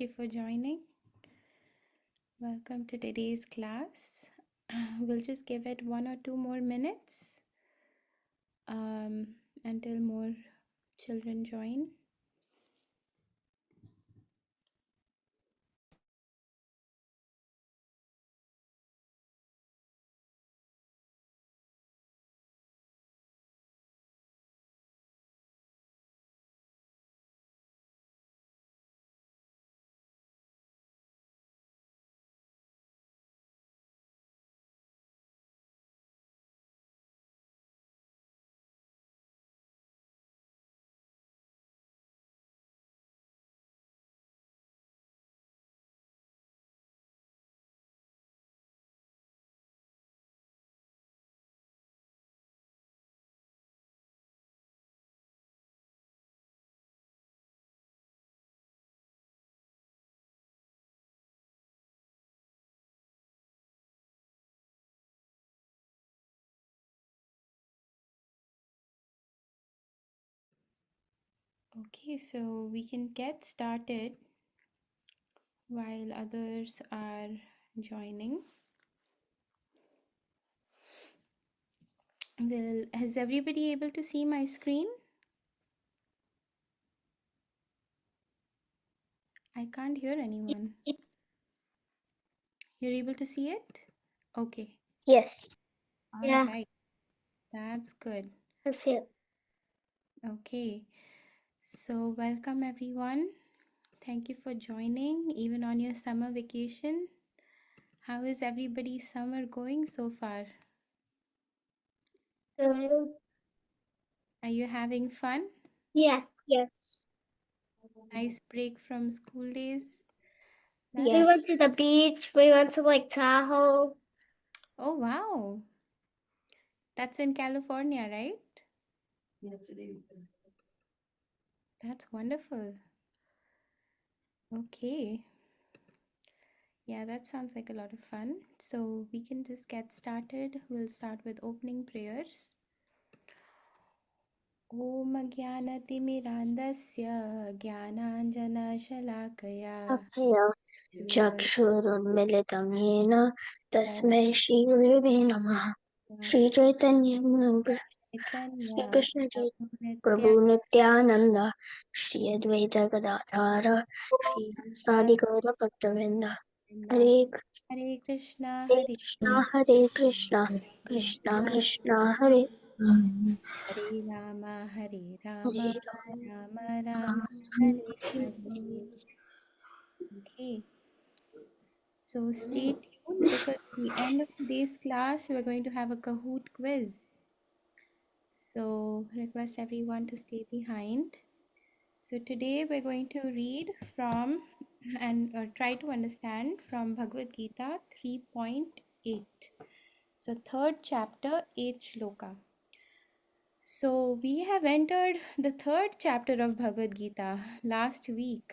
you for joining. Welcome to today's class. We'll just give it 1 or 2 more minutes until more children join. Okay, so we can get started while others are joining. Well, is everybody able to see my screen? I can't hear anyone. You're able to see it? Okay. Yes. All Yeah. right. That's good. That's it. Okay. So welcome everyone. Thank you for joining even on your summer vacation. How is everybody's summer going so far? Good. Are you having fun? Yeah. Yes. Nice break from school days? Yes. We went to the beach. We went to Lake Tahoe. Oh, wow. That's in California, right? That's wonderful. Okay. Yeah, that sounds like a lot of fun. So we can just get started. We'll start with opening prayers. Om Jnanatimirandasya Jnananjanashalaakaya चक्षुरुन्मिलितं येन तस्मै श्रीगुरवे नमः। श्रीचैतन्यं श्रीकृष्ण प्रभु नित्यानन्द श्री अद्वैत गदाधर श्रीसादिगौरभक्तवृन्द हरे Hare Krishna, Krishna Hare Krishna Krishna Krishna Hare Hare Rama, Hare Rama, Hare Rama Rama, Hare Hare. Okay, so stay tuned because at the end of today's class, we're going to have a Kahoot quiz. So request everyone to stay behind. So today we're going to read from and try to understand from Bhagavad Gita 3.8. So third chapter, 8th shloka. So we have entered the third chapter of Bhagavad Gita last week.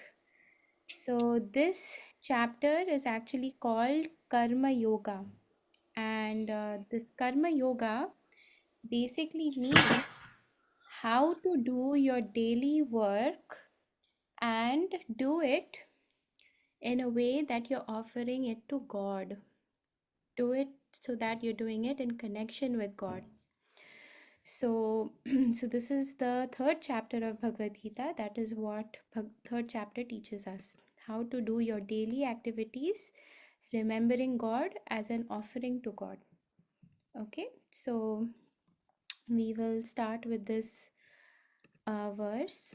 So this chapter is actually called Karma Yoga. And this Karma Yoga basically means how to do your daily work and do it in a way that you're offering it to God. Do it so that you're doing it in connection with God. So, so this is the third chapter of Bhagavad Gita. That is what third chapter teaches us. How to do your daily activities, remembering God as an offering to God. Okay, so we will start with this verse.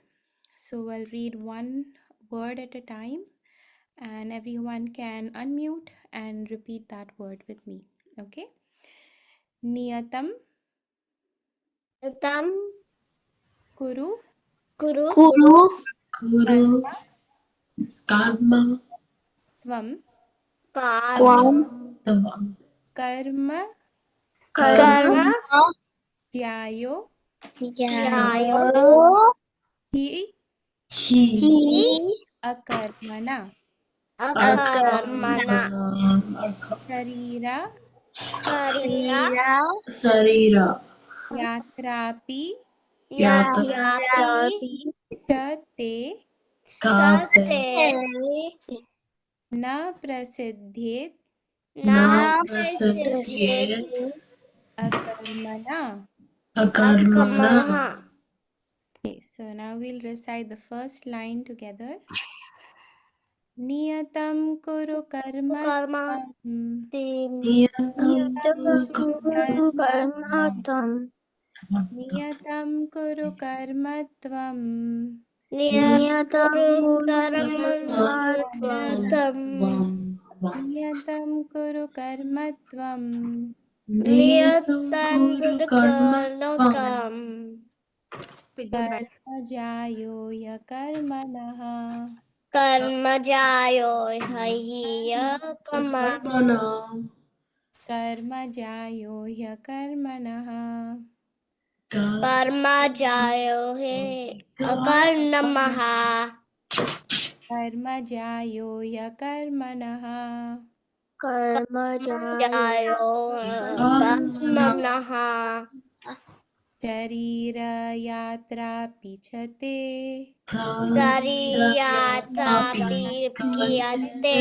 So I'll read one word at a time and everyone can unmute and repeat that word with me. Okay. Niyatam तम kuru कुरु Guru karma tvam tavam karma कर्म dhyayo ध्यायो hi hi akarmana अकर्मणा sharira sarira yatrapi yatra यात्रापि cha te Kate. न प्रसिद्धेत् Na prasadyet. अकर्मणा. Akarmana. Okay, so now we'll recite the first line together. Niyatam kuru karma Niyatam कर्मातं Niyatam kuru karma tvam नियतं कुरु karmatvam. कर्मातं Niyatam kuru karma tvam Niyatam kuru karmatvam. karma jayo ya karmanah कर्मजायो ह्यय Karmana. karma jayo ya karmanah कर्मजायो हि अकर्णमः karma jayo ya karmanah कर्मजायो Karmana. कर्मणः शरीर यात्रा पिछते शरीयात्रापि क्रियते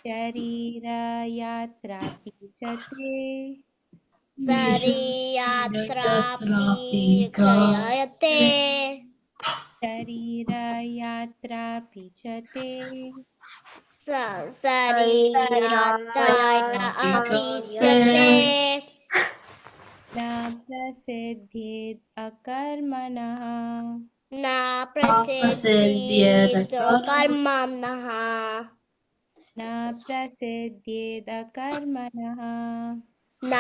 शरीर यात्रा पिछते शरीयात्रापि क्रियते शरीर यात्रा पिछते शरीरात्रापि क्रियते न प्रसिद्धेत् अकर्मणः न प्रसिद्धिर् कर्मणः न प्रसिद्धेत् अकर्मणः न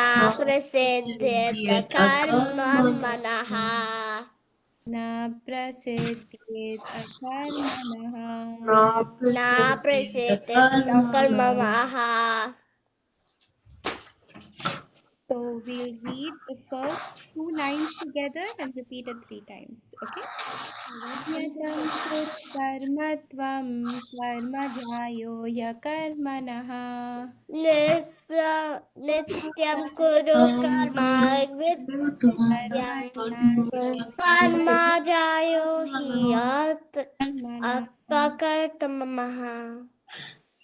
प्रसिद्धिर् कर्मणः न प्रसिद्धेत् अकर्मणः न प्रसिद्धिर् कर्मणः So we'll read the first two lines together and repeat it 3 times. Okay? Yatam kuru karma tvam karma jayo ya karmanah नित्यं कुरु कर्म karma विद्यं jayo कर्म जायो हि karmanah अकर्तमः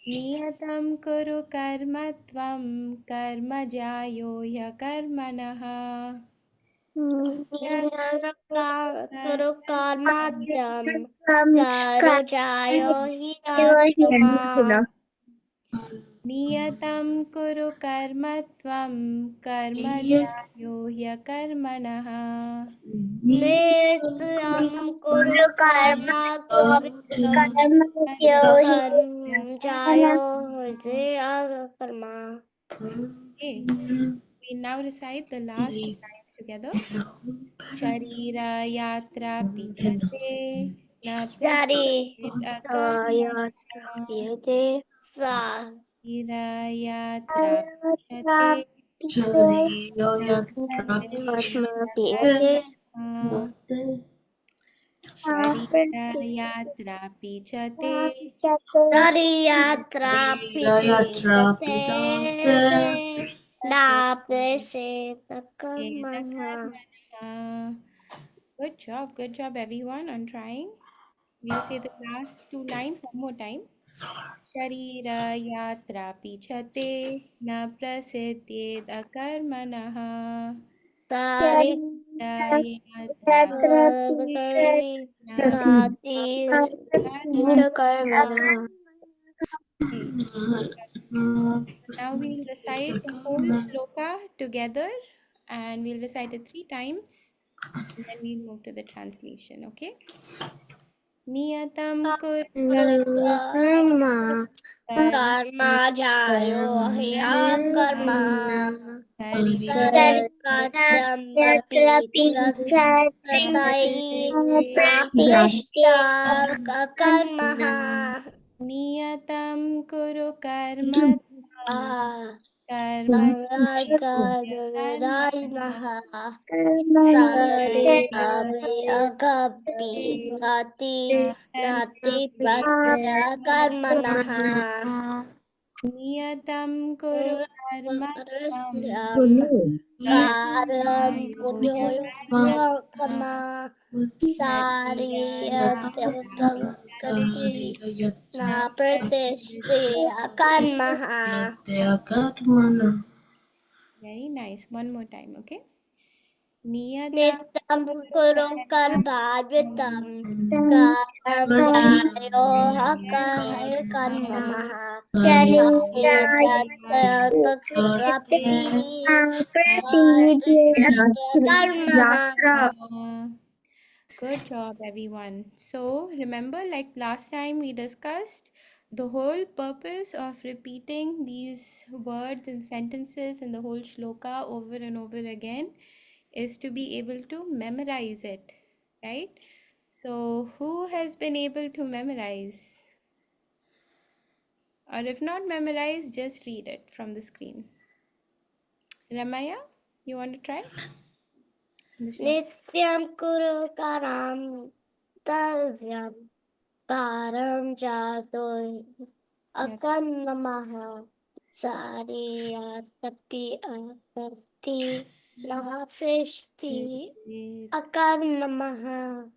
niyatam kuru karma tvam karma jayo ya karmanah कुरु कर्माद्यं करो जायो हि आत्मा नियतं कुरु कर्म त्वं कर्म जायो ह्यकर्मणः नित्यं कुरु कर्म विद्यं कर्म जायो हि Karma Okay, we now recite the last two lines together. Sharira yatra pichate na Dari prasidit akarmana. क्रियते सा Sharira yatra pichate na कर्म prasidit क्रियते akarmana. शरीरयात्रापि च ते Dari yatra pichete na preseta karma कर्मणः. Good job everyone on trying. We'll say the last two lines one more time. शरीरयात्रापि च ते न प्रसिद्ध्येद् अकर्मणः Dari शरीरयात्रापि न Nati Sita कर्मणः. Karmana Okay. Now we'll recite the whole sloka together and we'll recite it 3 times and then we'll move to the translation. Okay? Niyatam kur Karma karma Karma Jayo Hya Karma hari Sarkatam Bapitra Tatai Naprishta Karma niyatam kuru karma karma Karma Sari Abhyagapi Nati Nati Prasya Karmanaha Niyatam kuru karma tvam Karam karmayo Punyokama yakarma Sariyatavagati Napratisti Akarmaha. Very nice. One more time, okay? Niyatam Nitam kuru Kuru karma Karmadvitam Tam Karmayo Hakahaya Karmamaha Sariyatavagati Napratisti Akarmaha. Good job, everyone. So, remember, like last time we discussed, the whole purpose of repeating these words and sentences in the whole shloka over and over again is to be able to memorize it, right? So, who has been able to memorize? Or if not memorize, just read it from the screen. Ramaya, you want to try? The shloka. Nityam Kuru Karam Tavyam Karam Jato Yes. Akanmamaha Sariyatapi Apati Nahafishti Great. Akanmamaha.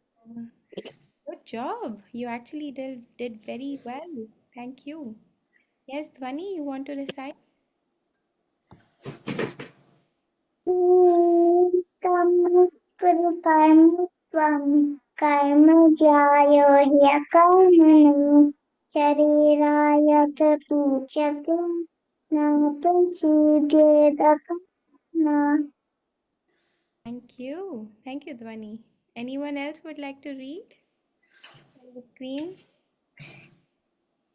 Good job. You actually did very well. Thank you. Yes, Dhwani, you want to recite? tam kritam tvam karma jayo yakamanu shariraya pujatam na prasidedakana. Thank you. Thank you, Dhwani. Anyone else would like to read on the screen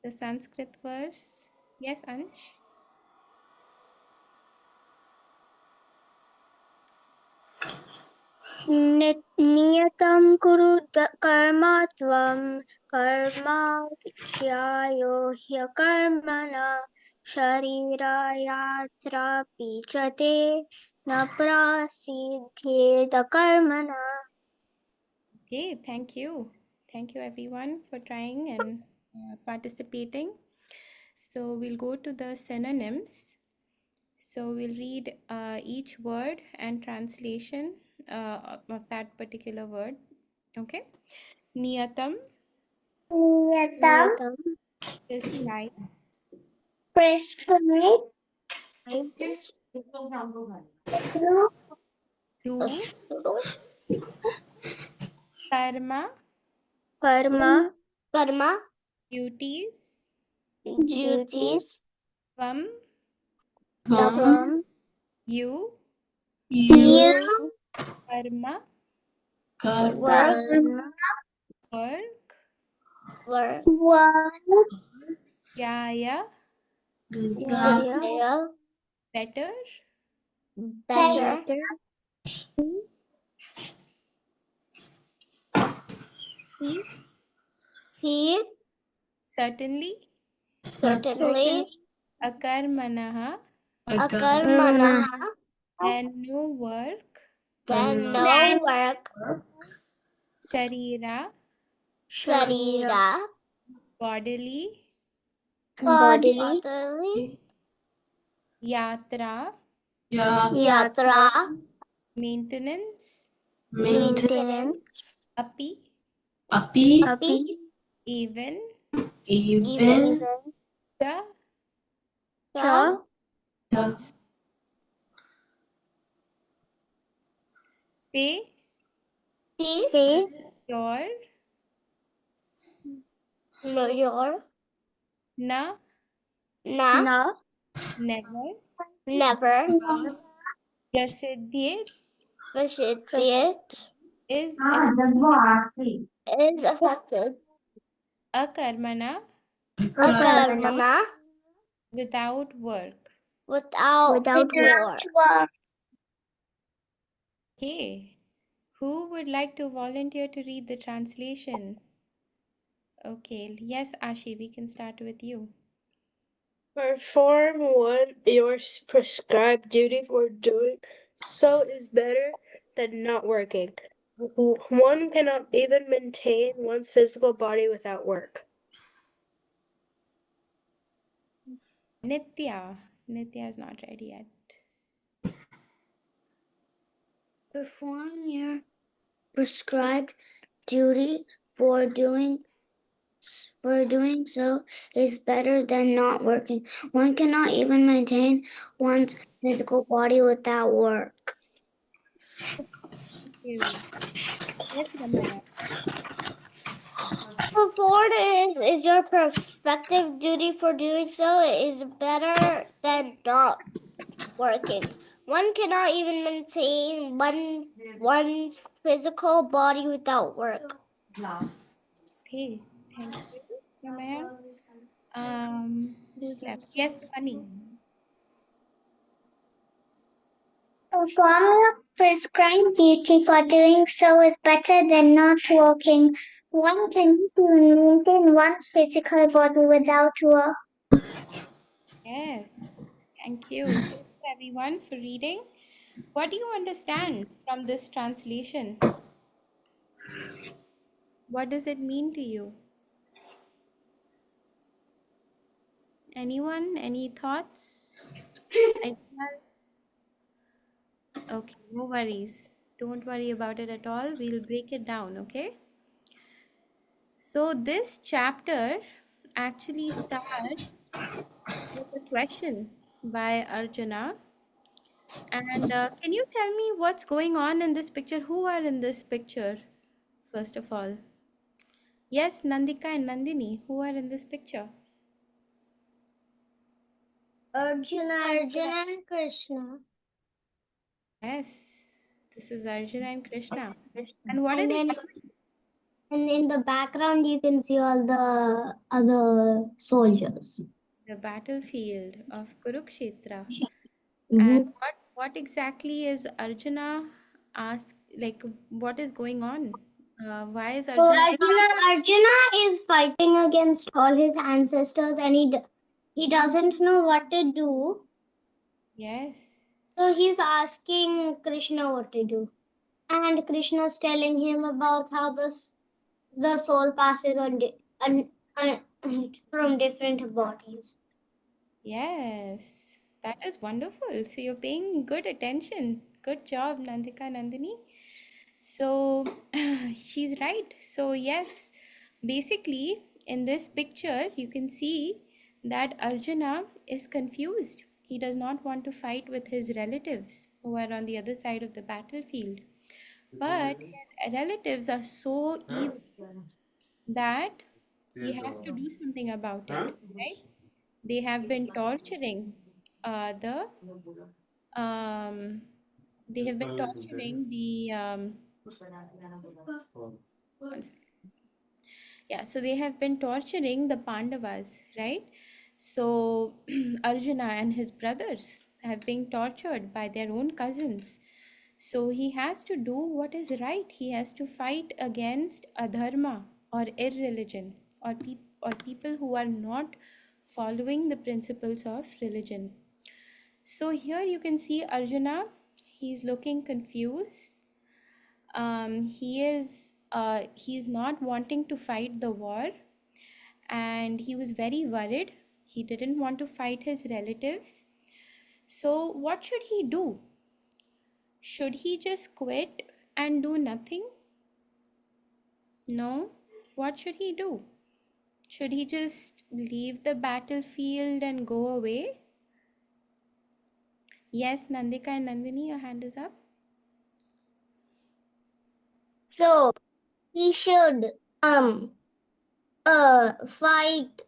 the Sanskrit verse? Yes, Ansh? नियतं कुरु कर्म त्वं कर्मा ज्यायो ह्यकर्मणा शरीरायात्रापि च ते न प्रसिद्ध्येद कर्मणा. Okay, thank you. Thank you, everyone, for trying and participating. So we'll go to the synonyms. So we'll read each word and translation of that particular word. Okay. Niyatam नियतं is life. prescribed Do karma, कर्म Karma duties, duties tvam, from you, you karma, work work, work work yaya, yeah, better, better he, he certainly, certainly akarmanaha, akarmanaha then no work, then no work sharira, sharira bodily, bodily bodily yatra, yatra maintenance, maintenance api, api even, even cha, cha also. Say pay your, your na, na na never, never prasiddhyet precipitate is is affected akarmana akarmana akarmana without work. without work. Okay. Who would like to volunteer to read the translation? Okay. Yes, Ashi, we can start with you. Perform what your prescribed duty for doing so is better than not working. One cannot even maintain one's physical body without work. Nitya. Nitya is not ready yet. Perform your prescribed duty for doing so is better than not working. One cannot even maintain one's physical body without work. Thank you. Yes, Ramaya. Performed is your prospective duty for doing so is better than not working. One cannot even maintain one's physical body without work. Okay, thank you, Ramaya. Who's left? Yes, Funny. Perform your prescribed duty for doing so is better than not working. One can maintain one's physical body without work. Yes, thank you. Thank you, everyone, for reading. What do you understand from this translation? What does it mean to you? Anyone? Any thoughts? Ideas? Okay, no worries. Don't worry about it at all. We'll break it down, okay? So, this chapter actually starts with a question by Arjuna. And can you tell me what's going on in this picture? Who are in this picture, first of all? Yes, Nandika and Nandini, who are in this picture? Arjuna and Krishna. Yes, this is Arjuna and Krishna. And what are And they then doing? and in the background you can see all the other soldiers. The battlefield of Kurukshetra. And Mm-hmm. what exactly is Arjuna ask, like what is going on? Why is So Arjuna? Arjuna is fighting against all his ancestors, and he doesn't know what to do. Yes, So he's asking Krishna what to do, and Krishna's telling him about how the soul passes on from different bodies. yes, that is wonderful. So you're paying good attention. Good job, Nandika Nandini. So she's right. So, yes, basically, in this picture, you can see that Arjuna is confused. He does not want to fight with his relatives who are on the other side of the battlefield. But his relatives are so evil that he has to do something about it, right? They have been torturing the um, they have been torturing the one second. Yeah, so they have been torturing the Pandavas, right? So Arjuna and his brothers have been tortured by their own cousins. So he has to do what is right. He has to fight against adharma or irreligion or people who are not following the principles of religion. So here you can see Arjuna, he's looking confused. He's not wanting to fight the war, and he was very worried. He didn't want to fight his relatives. So what should he do? Should he just quit and do nothing? No. What should he do? Should he just leave the battlefield and go away? Yes, Nandika and Nandini, your hand is up. So he should fight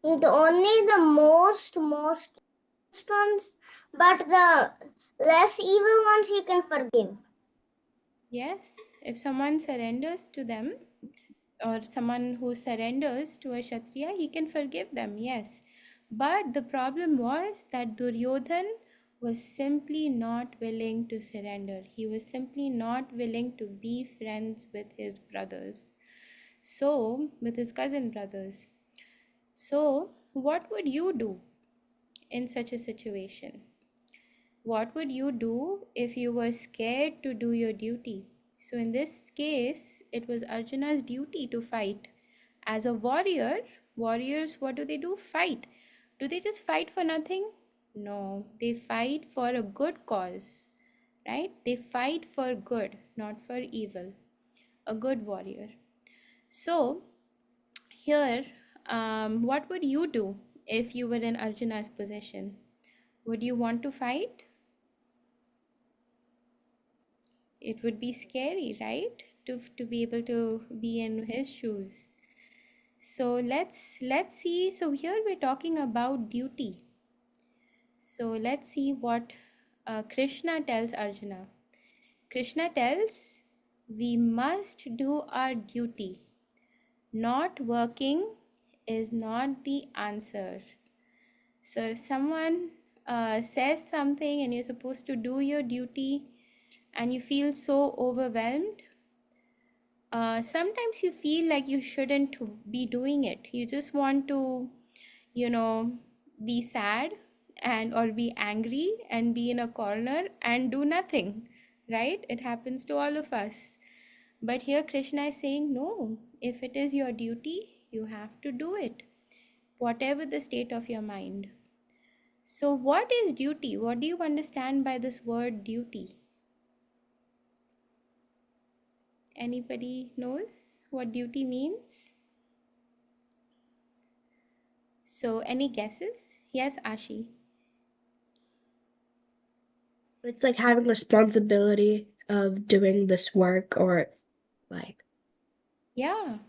it only the most ones, but the less evil ones he can forgive. Yes, if someone surrenders to them, or someone who surrenders to a Kshatriya, he can forgive them, yes. But the problem was that Duryodhan was simply not willing to surrender. He was simply not willing to be friends with his brothers. So, with his cousin brothers. So, what would you do in such a situation? What would you do if you were scared to do your duty? So, in this case, it was Arjuna's duty to fight. As a warrior, warriors, what do? Fight. Do they just fight for nothing? No, they fight for a good cause, right? They fight for good, not for evil. A good warrior. So, here, what would you do if you were in Arjuna's position? Would you want to fight? It would be scary, right? To be able to be in his shoes. So let's see. So here we're talking about duty. So let's see what Krishna tells Arjuna. Krishna tells, we must do our duty. Not working is not the answer. So if someone says something and you're supposed to do your duty and you feel so overwhelmed, sometimes you feel like you shouldn't be doing it. You just want to, you know, be sad and or be angry and be in a corner and do nothing, right? It happens to all of us. But here Krishna is saying, no, if it is your duty, you have to do it, whatever the state of your mind. So, what is duty? What do you understand by this word duty? Anybody knows what duty means? So, any guesses? Yes, Ashi. It's like having responsibility of doing this work or like Yeah,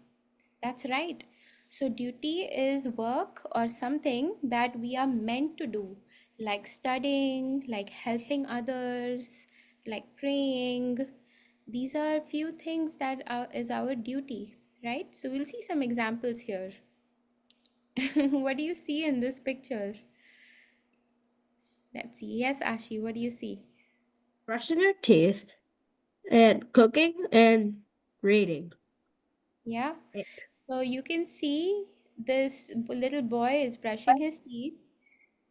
that's right. So, duty is work or something that we are meant to do, like studying, like helping others, like praying. These are few things that is our duty, right? So, we'll see some examples here. What do you see in this picture? Let's see. Yes, Ashi, what do you see? brushing your teeth and cooking and reading. Yeah. Eh, So you can see this little boy is brushing his teeth.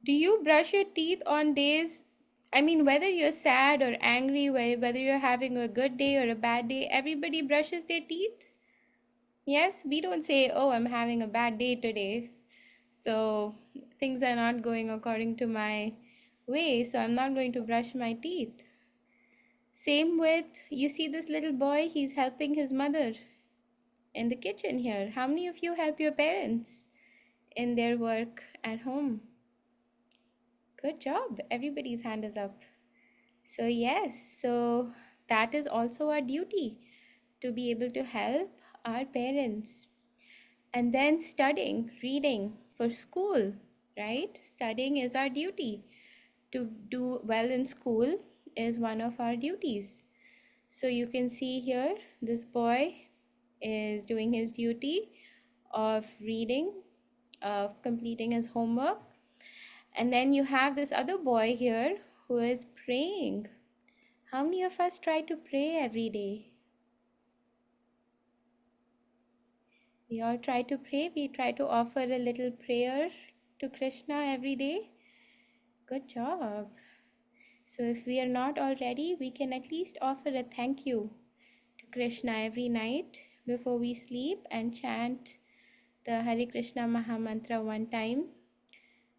Do you brush your teeth on days? I mean, whether you're sad or angry, whether you're having a good day or a bad day, everybody brushes their teeth. Yes, we don't say, oh, I'm having a bad day today. So things are not going according to my way, so I'm not going to brush my teeth. Same with, you see this little boy, he's helping his mother in the kitchen here. How many of you help your parents in their work at home? Good job. Everybody's hand is up. So, yes, so that is also our duty to be able to help our parents. And then studying, reading for school, right? Studying is our duty. To do well in school is one of our duties. So you can see here, this boy is doing his duty of reading, of completing his homework. And then you have this other boy here who is praying. How many of us try to pray every day? We all try to pray. We try to offer a little prayer to Krishna every day. Good job. So if we are not already, we can at least offer a thank you to Krishna every night before we sleep and chant the Hare Krishna Maha Mantra one time,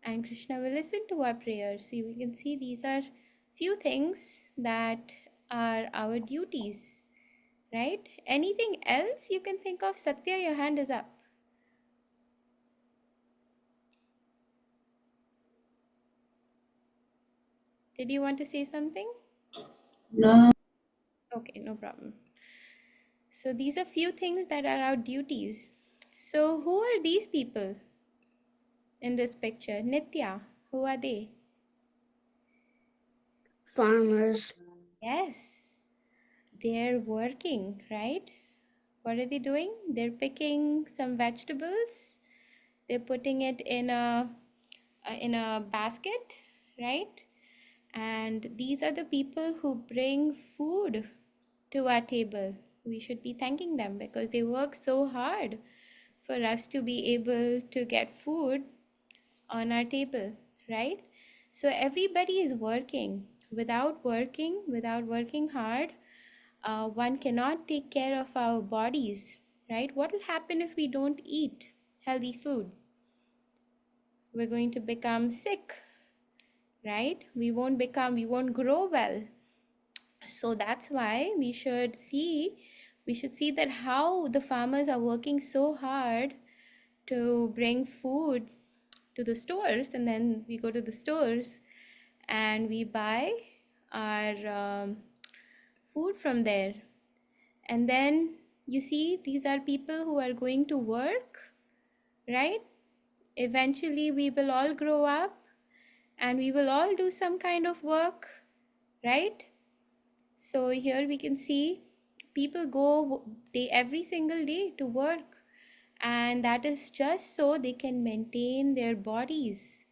and Krishna will listen to our prayers. So we can see these are few things that are our duties, right? Anything else you can think of? Satya, your hand is up. Did you want to say something? No. Okay, no problem. So these are few things that are our duties. So who are these people in this picture? Nitya, who are they? Farmers. Yes, they're working, right? What are they doing? They're picking some vegetables. They're putting it in a basket, right? And these are the people who bring food to our table. We should be thanking them because they work so hard for us to be able to get food on our table, right? So everybody is working. Without working hard, one cannot take care of our bodies, right? What will happen if we don't eat healthy food? we're going to become sick, right? We won't grow well. So that's why we should see that how the farmers are working so hard to bring food to the stores, and then we go to the stores and we buy our food from there. And then you see, these are people who are going to work, right? Eventually we will all grow up and we will all do some kind of work, right? So here we can see people go day every single day to work, and that is just so they can maintain their bodies,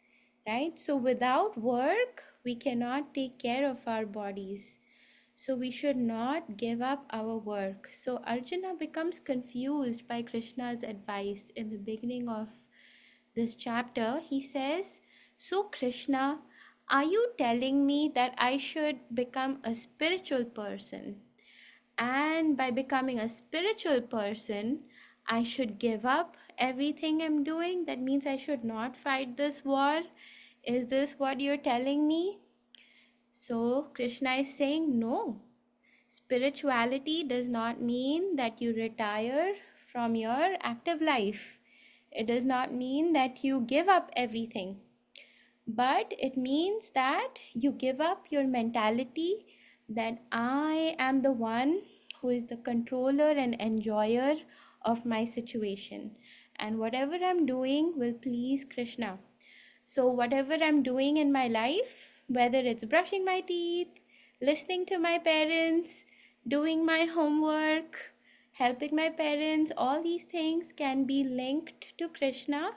right? So without work we cannot take care of our bodies, so we should not give up our work. So Arjuna becomes confused by Krishna's advice in the beginning of this chapter. He says, so Krishna, are you telling me that I should become a spiritual person? And by becoming a spiritual person, I should give up everything I'm doing? That means I should not fight this war? Is this what you're telling me? So Krishna is saying, no. Spirituality does not mean that you retire from your active life. It does not mean that you give up everything, but it means that you give up your mentality that I am the one who is the controller and enjoyer of my situation, and whatever I'm doing will please Krishna. So whatever I'm doing in my life, whether it's brushing my teeth, listening to my parents, doing my homework, helping my parents, all these things can be linked to Krishna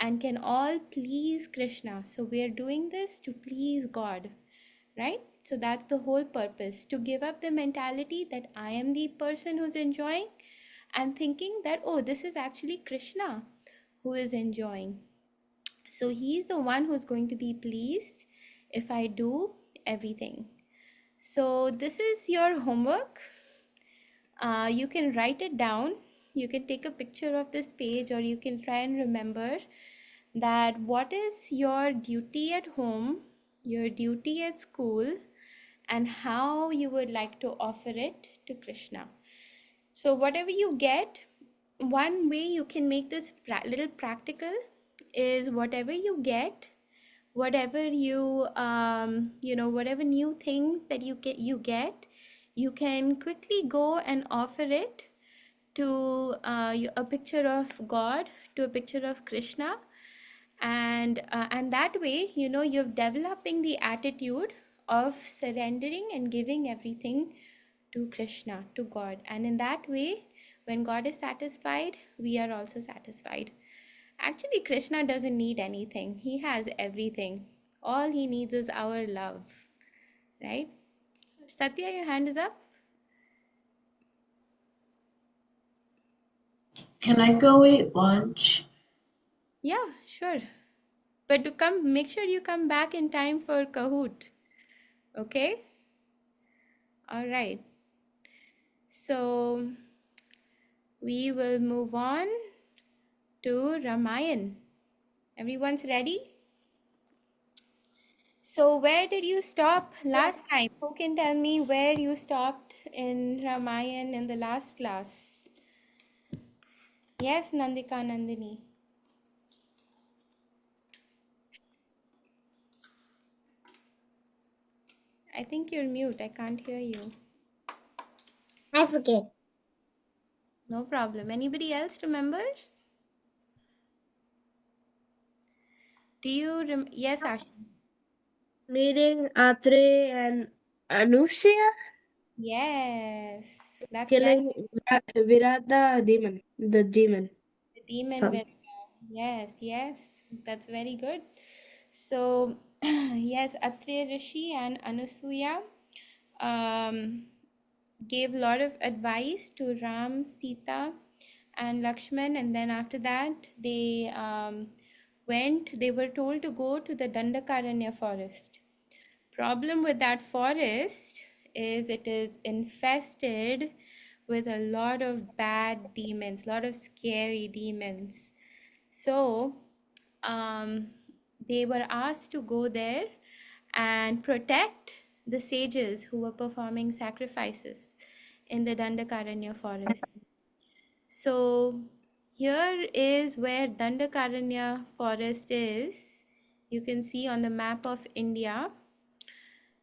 and can all please Krishna. So we are doing this to please God, right? So that's the whole purpose, to give up the mentality that I am the person who's enjoying and thinking that, oh, this is actually Krishna who is enjoying. So he's the one who's going to be pleased if I do everything. So this is your homework. You can write it down. You can take a picture of this page, or you can try and remember that what is your duty at home, your duty at school, and how you would like to offer it to Krishna. So whatever you get, one way you can make this little practical is whatever you get, whatever whatever new things that you get, you can quickly go and offer it to a picture of God, to a picture of Krishna, and that way you're developing the attitude of surrendering and giving everything to Krishna, to God. And in that way, when God is satisfied, we are also satisfied. Actually, Krishna doesn't need anything. He has everything. All he needs is our love, right? Satya, your hand is up. Can I go eat lunch? Yeah, sure. But make sure you come back in time for Kahoot. Okay? All right. So we will move on to Ramayan. Everyone's ready? So where did you stop last time? Who can tell me where you stopped in Ramayan in the last class? Yes, Nandika Nandini. I think you're mute. I can't hear you. I forget. No problem. Anybody else remembers? Do you yes, Ashley. Meeting Atre and Anushya, Yes. That's right. killing Virata demon, the demon. The demon Son. with yes, yes. That's very good. So yes, Atreya Rishi and Anusuya gave a lot of advice to Ram, Sita, and Lakshman, and then after that they were told to go to the Dandakaranya forest. Problem with that forest is it is infested with a lot of bad demons, a lot of scary demons. So they were asked to go there and protect the sages who were performing sacrifices in the Dandakaranya forest. So here is where Dandakaranya forest is. You can see on the map of India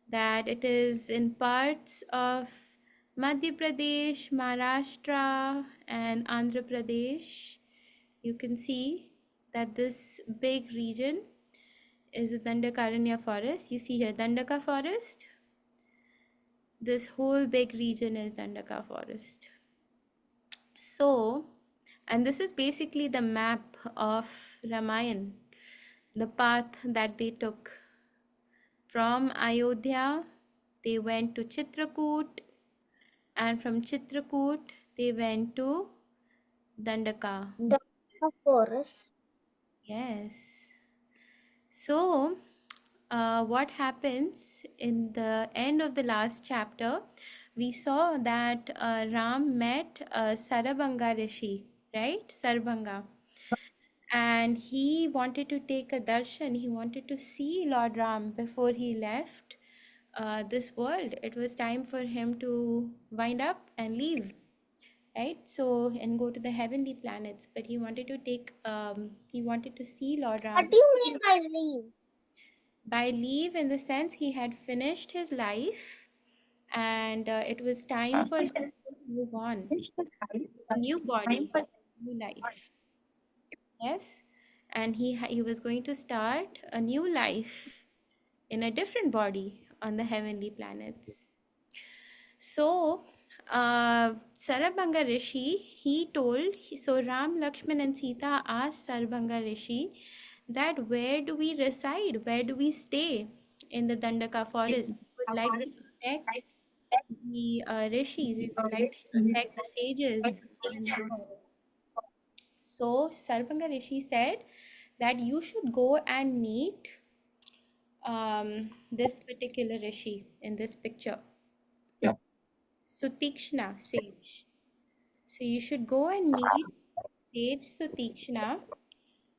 that it is in parts of Madhya Pradesh, Maharashtra, and Andhra Pradesh. You can see that this big region is the Dandakaranya forest. You see here Dandaka forest. This whole big region is Dandaka forest. So, and this is basically the map of Ramayan, the path that they took. From Ayodhya, they went to Chitrakoot, and from Chitrakoot, they went to Dandaka. The forest. Yes. So, what happens in the end of the last chapter? We saw that Ram met Sarabanga Rishi, right? Sarabanga. And he wanted to take a darshan. He wanted to see Lord Ram before he left this world. It was time for him to wind up and leave, right? So, and go to the heavenly planets. But he wanted to he wanted to see Lord Ram. What do you mean by leave? By leave, in the sense he had finished his life and it was time for him to move on, a new body, new life. Yes, and he was going to start a new life in a different body on the heavenly planets. So, Sarabanga Rishi, so Ram, Lakshman, and Sita asked Sarabanga Rishi that where do we reside? Where do we stay in the Dandaka forest? We would like to protect the rishis, we would like to protect the sages in this. So, Sarabanga Rishi said that you should go and meet this particular rishi in this picture. Sutikshna, sage. So you should go and meet sage Sutikshna,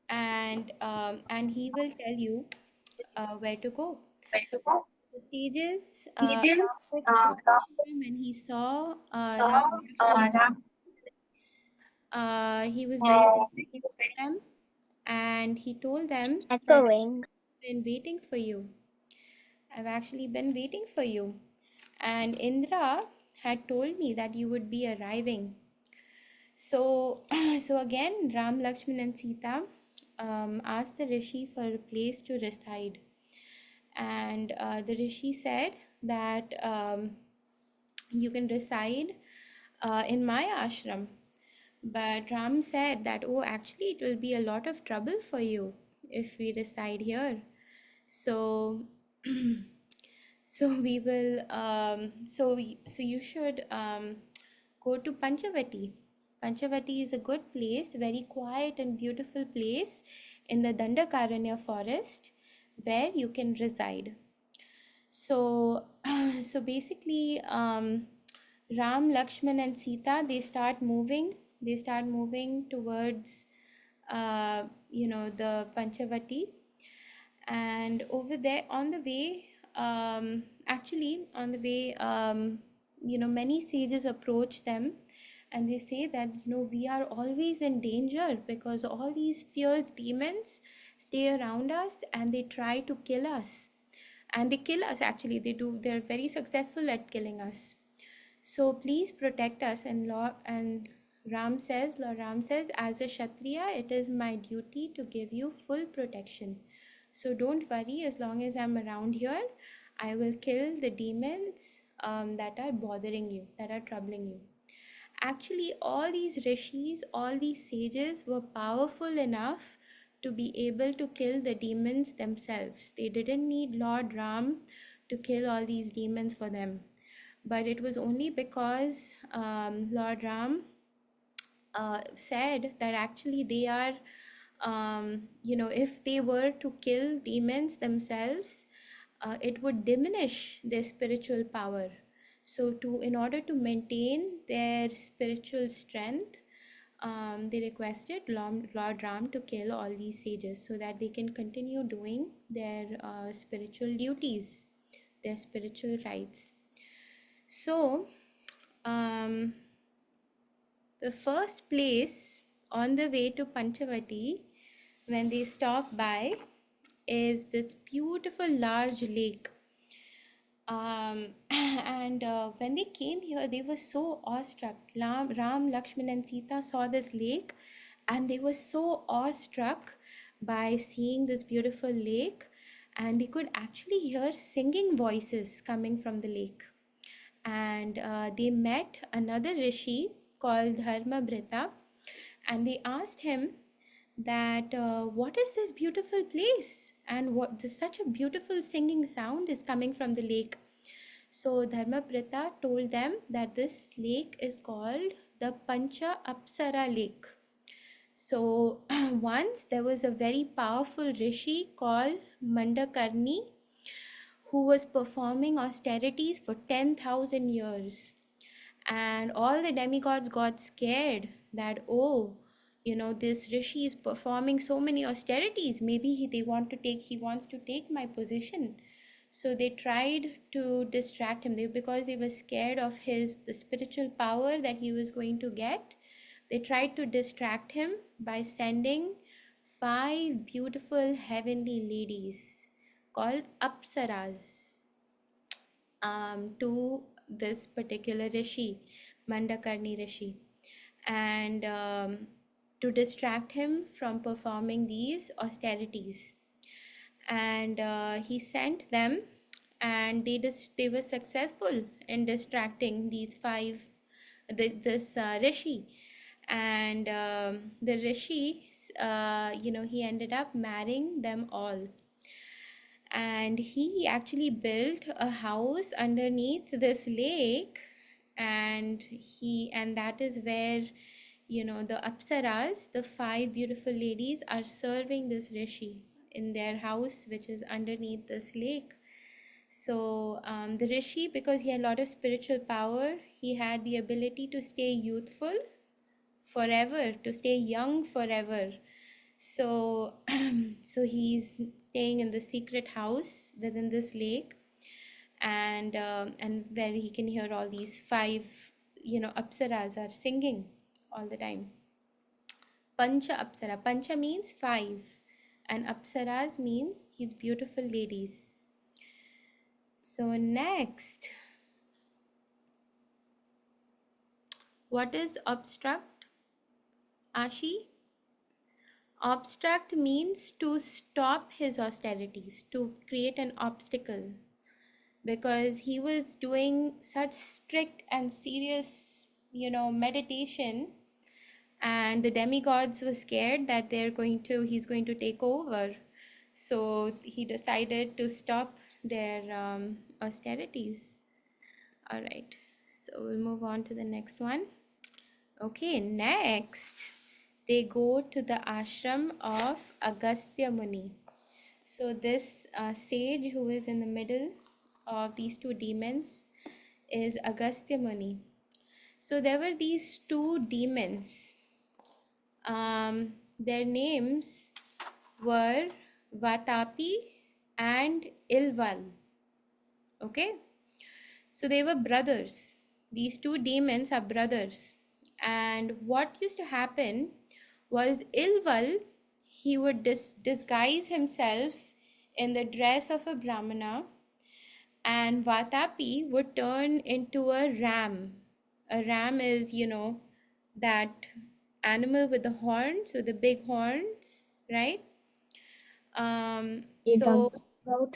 and he will tell you where to go. The sages talked with Sutikshna when he saw Ram Lakshmana. He was very pleased with them, and he told them that Echoing. I've been waiting for you. I've actually been waiting for you. And Indra had told me that you would be arriving. So, so again, Ram, Lakshman, and Sita asked the rishi for a place to reside, and the rishi said that you can reside in my ashram. But Ram said that, oh, actually, it will be a lot of trouble for you if we reside here. So, so we will. So you should go to Panchavati. Panchavati is a good place, very quiet and beautiful place in the Dandakaranya forest where you can reside. So, so basically, Ram, Lakshman, and Sita, they start moving. They start moving towards, the Panchavati, and over there on the way, actually on the way, many sages approach them, and they say that we are always in danger because all these fierce demons stay around us and they try to kill us, and they kill us. Actually, they're very successful at killing us. So please protect us. And Lord Ram says, as a Kshatriya, it is my duty to give you full protection. So don't worry, as long as I'm around here, I will kill the demons that are bothering you, that are troubling you. Actually, all these rishis, all these sages were powerful enough to be able to kill the demons themselves. They didn't need Lord Ram to kill all these demons for them. But it was only because Lord Ram said that actually they are, if they were to kill demons themselves, it would diminish their spiritual power. So, in order to maintain their spiritual strength, they requested Lord Ram to kill all these sages so that they can continue doing their spiritual duties, their spiritual rites. So, the first place on the way to Panchavati, when they stop by, is this beautiful large lake. And when they came here, they were so awestruck. Ram, Lakshman, and Sita saw this lake, and they were so awestruck by seeing this beautiful lake, and they could actually hear singing voices coming from the lake. And they met another rishi called Dharmabrita, and they asked him that what is this beautiful place, and what this such a beautiful singing sound is coming from the lake. So Dharmaprita told them that this lake is called the Pancha Apsara lake. So once there was a very powerful rishi called Mandakarni who was performing austerities for 10,000 years. And all the demigods got scared that, oh, this rishi is performing so many austerities. Maybe he wants to take my position. So they tried to distract him because they were scared of the spiritual power that he was going to get. They tried to distract him by sending 5 beautiful heavenly ladies called Apsaras to this particular rishi, Mandakarni rishi, and to distract him from performing these austerities. And he sent them, and they were successful in distracting these this rishi. And the rishi, he ended up marrying them all, and he actually built a house underneath this lake. And that is where the apsaras, the 5 beautiful ladies, are serving this rishi in their house, which is underneath this lake. So the rishi, because he had a lot of spiritual power, he had the ability to stay youthful forever, to stay young forever. So so he's staying in the secret house within this lake, and where he can hear all these 5 apsaras are singing all the time. Pancha apsara, pancha means 5, and apsaras means these beautiful ladies. So next, what is obstruct, Ashi? Obstruct means to stop his austerities, to create an obstacle, because he was doing such strict and serious, meditation, and the demigods were scared that he's going to take over. So he decided to stop their austerities. All right, so we'll move on to the next one. Okay, next they go to the ashram of Agastya Muni. So this sage who is in the middle of these 2 demons is Agastya Muni. So there were these 2 demons. Their names were Vatapi and Ilval. Okay, so they were brothers. These 2 demons are brothers. And what used to happen was Ilval, he would disguise himself in the dress of a Brahmana, and Vatapi would turn into a ram. A ram is, that animal with the horns, with the big horns, right? It does So both.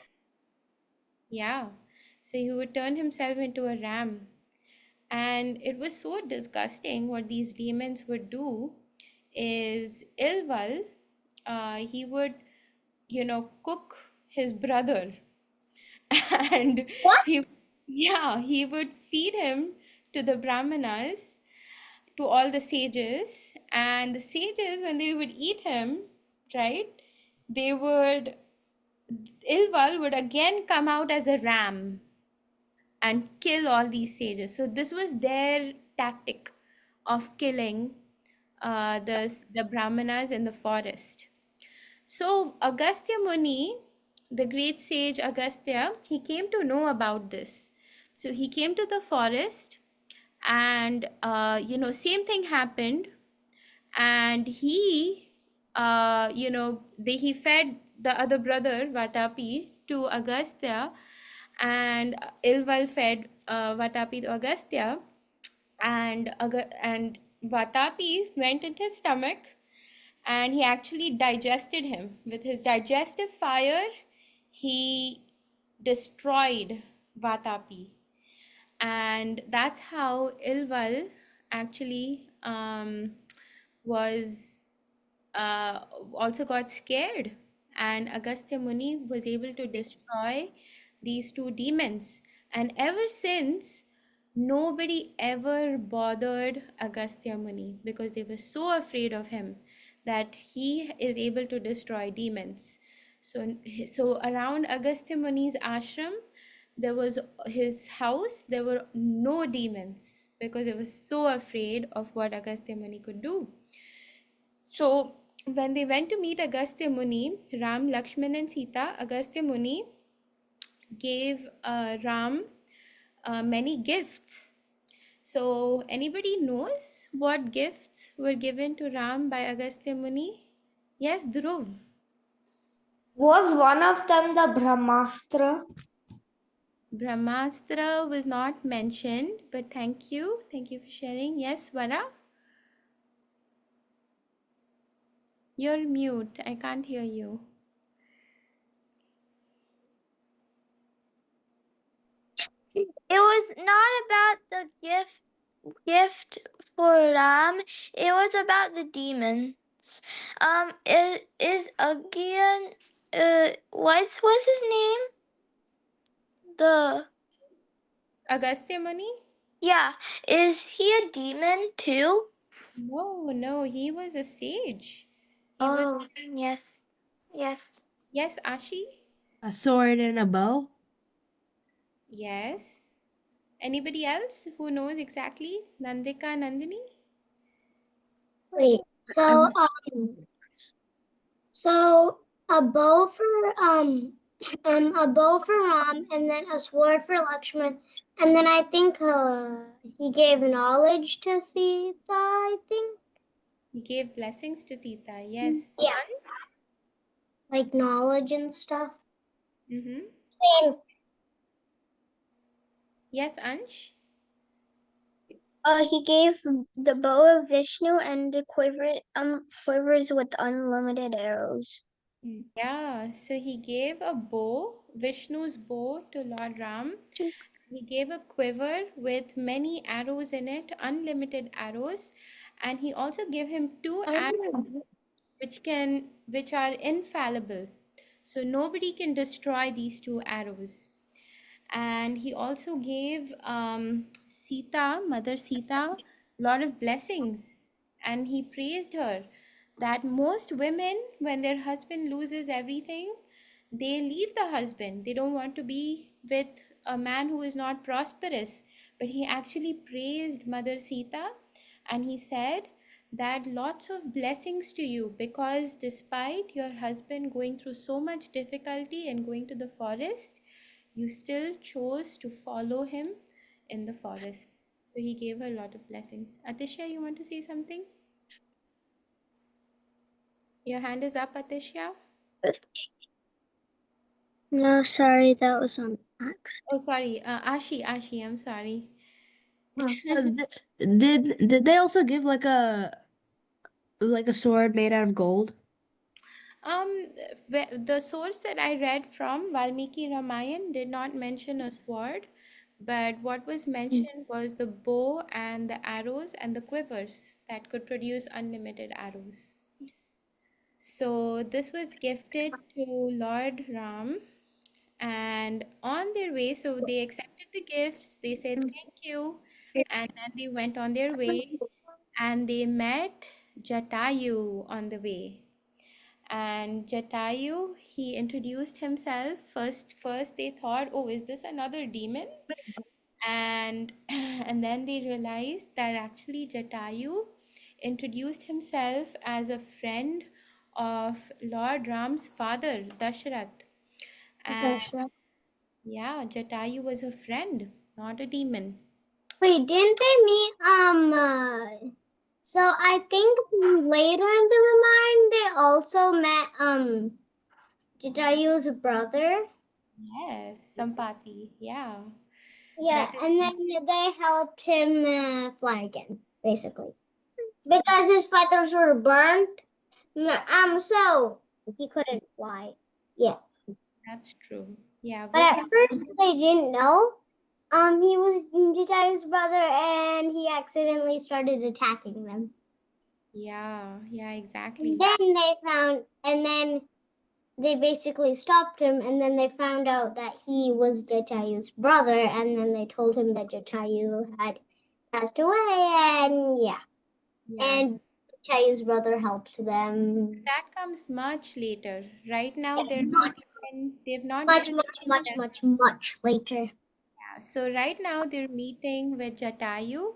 yeah, so he would turn himself into a ram. And it was so disgusting. What these demons would do is Ilval, he would, cook his brother and What? he would feed him to the brahmanas, to all the sages, and the sages, when they would eat him, right, they would Ilval would again come out as a ram and kill all these sages. So this was their tactic of killing the Brahmanas in the forest. So Agastya Muni, the great sage Agastya, he came to know about this. So he came to the forest, and same thing happened, and he fed the other brother Vatapi to Agastya, and Ilval fed Vatapi to Agastya, and Vatapi went into his stomach, and he actually digested him. With his digestive fire, he destroyed Vatapi, and that's how Ilval actually was uh, also got scared, and Agastya Muni was able to destroy these two demons. And ever since, nobody ever bothered Agastya Muni because they were so afraid of him that he is able to destroy demons. So around Agastya Muni's ashram, there was his house, there were no demons because they were so afraid of what Agastya Muni could do. So when they went to meet Agastya Muni, Ram, Lakshman, and Sita, Agastya Muni gave Ram many gifts. So anybody knows what gifts were given to Ram by Agastya Muni? Yes, Dhruv. Was one of them the Brahmastra? Brahmastra was not mentioned, but thank you. Thank you for sharing. Yes, Vara? You're mute. I can't hear you. It was not about the gift for Ram. It was about the demons. Is again what's his name? The Agastya Muni? Yeah, is he a demon too? No, he was a sage. He was, Oh, yes. Yes. yes, Ashi? A sword and a bow? Yes. Anybody else who knows exactly? Nandika, Nandini? Wait, so a bow for a bow for Ram, and then a sword for Lakshman, and then I think he gave knowledge to Sita. I think He gave blessings to Sita. Yes. yeah, like knowledge and stuff. Mm-hmm. And Yes, Ansh? he gave the bow of Vishnu and the quivers with unlimited arrows. Yeah, so he gave a bow, Vishnu's bow, to Lord Ram. He gave a quiver with many arrows in it, unlimited arrows, and he also gave him two arrows which are infallible. So nobody can destroy these two arrows. And he also gave Sita, Mother Sita, a lot of blessings. And he praised her that most women, when their husband loses everything, they leave the husband. They don't want to be with a man who is not prosperous. But he actually praised Mother Sita, and he said that lots of blessings to you, because despite your husband going through so much difficulty and going to the forest, you still chose to follow him in the forest. So he gave her a lot of blessings. Atisha, you want to say something? Your hand is up, Atisha. No, sorry, that was on accident. Oh, sorry. Ashi, I'm sorry. Did they also give like a sword made out of gold? The source that I read from, Valmiki Ramayan, did not mention a sword, but what was mentioned was the bow and the arrows and the quivers that could produce unlimited arrows. So this was gifted to Lord Ram, and on their way, so they accepted the gifts, they said thank you, and then they went on their way, and they met Jatayu on the way. And Jatayu, he introduced himself. First they thought, oh, is this another demon? And and then they realized that actually Jatayu introduced himself as a friend of Lord Ram's father, Dasharath. And Dushana. yeah, Jatayu was a friend, not a demon. Wait, didn't they meet? So I think later in the Ramayan they also met Jatayu's brother. Yes, Sampati. Yeah. Yeah, That is and then they helped him fly again, basically, because his feathers were burnt. So he couldn't fly. Yeah, that's true. Yeah, but we'll at get first they didn't know. He was Jitai's brother, and he accidentally started attacking them. yeah, And exactly. then they basically stopped him, and then they found out that he was Jatayu's brother, and then they told him that Jatayu had passed away, and yeah. Yeah. And Jatayu's brother helped them. That comes much later. Right now, Yeah, they're not even, they've not much, even much, seen much, them. much, much later. Yeah. So right now they're meeting with Jatayu,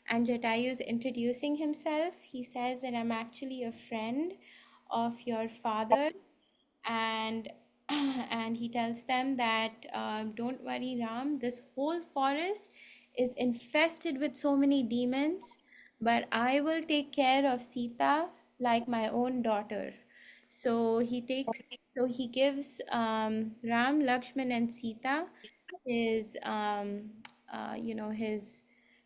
and Jatayu's introducing himself. He says that I'm actually a friend of your father, and and he tells them that don't worry, Ram, this whole forest is infested with so many demons, but I will take care of Sita like my own daughter. So he gives Ram, Lakshman, and Sita his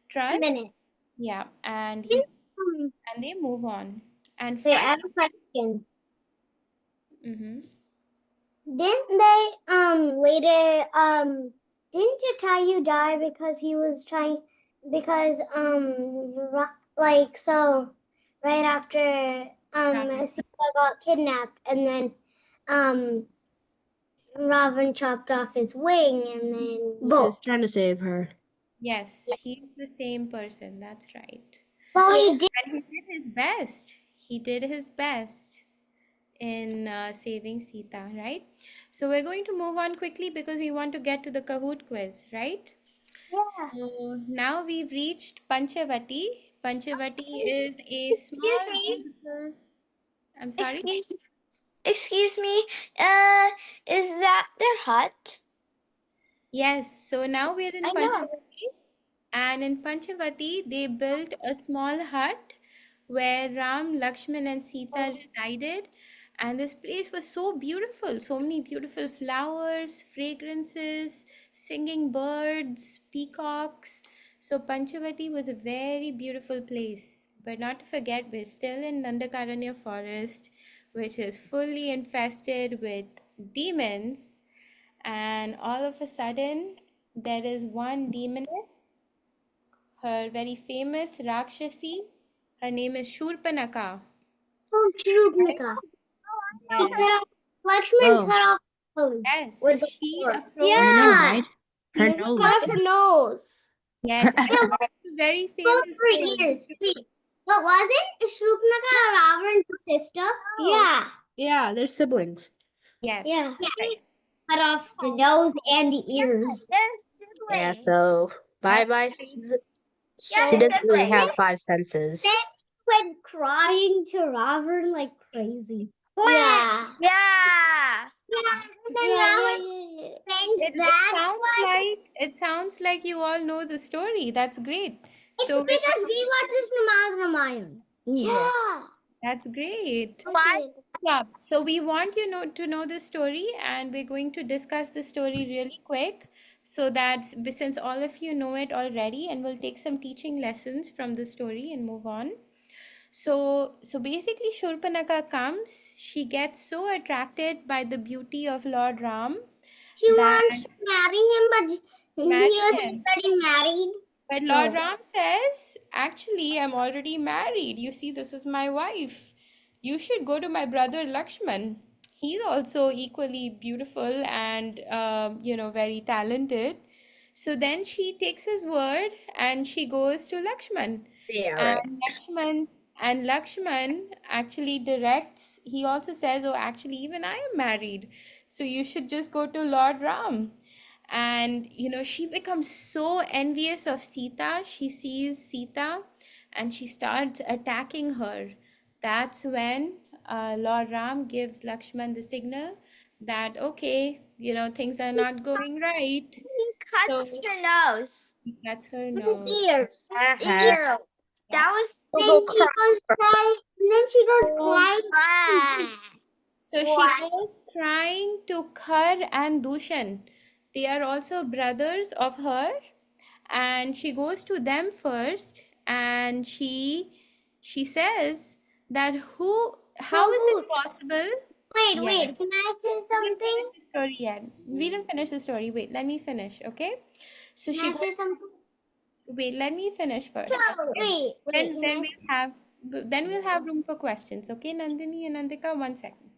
trust. Minute. Yeah, Hmm, and they move on. And Wait, I finally, have a question. mm-hmm, Didn't they later didn't Jatayu die because he was trying because like so right after Ram. Sita got kidnapped and then um Ravan chopped off his wing and then He was trying to save her. Yes, he's the same person. That's right. well he did. And he did his best. He did his best in saving Sita, right? So we're going to move on quickly because we want to get to the Kahoot quiz, right? Yeah. So now we've reached Panchavati. Panchavati is a Excuse small, me. beautiful. I'm sorry? Excuse me. Is that their hut? Yes, so now we're in I know. Panchavati. And in Panchavati, they built a small hut where Ram, Lakshman, and Sita resided. And this place was so beautiful. So many beautiful flowers, fragrances, singing birds, peacocks. So Panchavati was a very beautiful place. But not to forget, we're still in Dandakaranya forest, which is fully infested with demons. And all of a sudden, there is one demoness, her very famous Rakshasi. Her name is Shurpanakha. Oh, Shurpanakha. He Yes. cut off Lakshman Oh, cut off hose Yes. So with the she sword. approached. I know, Yeah. right? Her He nose. Cut off her nose. Yes, and No, that's a very both famous for sword. ears. Wait, but wasn't Shurpanakha Ravan's sister? Yeah. Yeah, they're siblings. Yes. Yeah. Right. Cut off the nose and the ears. They're Yeah, siblings. so bye That's bye. right. Yeah, She So doesn't really siblings. have five senses. Then went crying to Ravan like crazy. Yeah. Yeah. Yeah, and then Ravan thanks that. it sounds like you all know the story. That's great. It's So because we watched this Ramayan. Yeah. that's great. Why? Yeah, so we want to know the story, and we're going to discuss the story really quick so that since all of you know it already, and we'll take some teaching lessons from the story and move on. So basically, Shurpanakha comes. She gets so attracted by the beauty of Lord Ram She that wants to marry him, but he marry is him. already married. But Lord So Ram says, actually, I'm already married. You see, this is my wife. You should go to my brother Lakshman. He's also equally beautiful and, very talented. So then she takes his word and she goes to Lakshman. Yeah, And right. Lakshman actually directs, he also says, oh, actually, even I am married. So you should just go to Lord Ram. And she becomes so envious of Sita. She sees Sita and she starts attacking her. That's when Lord Ram gives Lakshman the signal that, okay, things are not going right. He cuts So her nose. that's her nose. Ears. Ew. That was. Then she goes cry. Then she goes cry. So she goes crying to Khar and Dushan. They are also brothers of her, and she goes to them first, and she says that how is it possible? Wait, Yeah, wait. Can I say we didn't something? finish the story yet. We didn't finish the story. Wait, let me finish, okay? So Can she I say goes. something? Wait, let me finish first. So, Okay. wait. Then Can then I? we'll have room for questions. Okay, Nandini and Nandika, 1 second.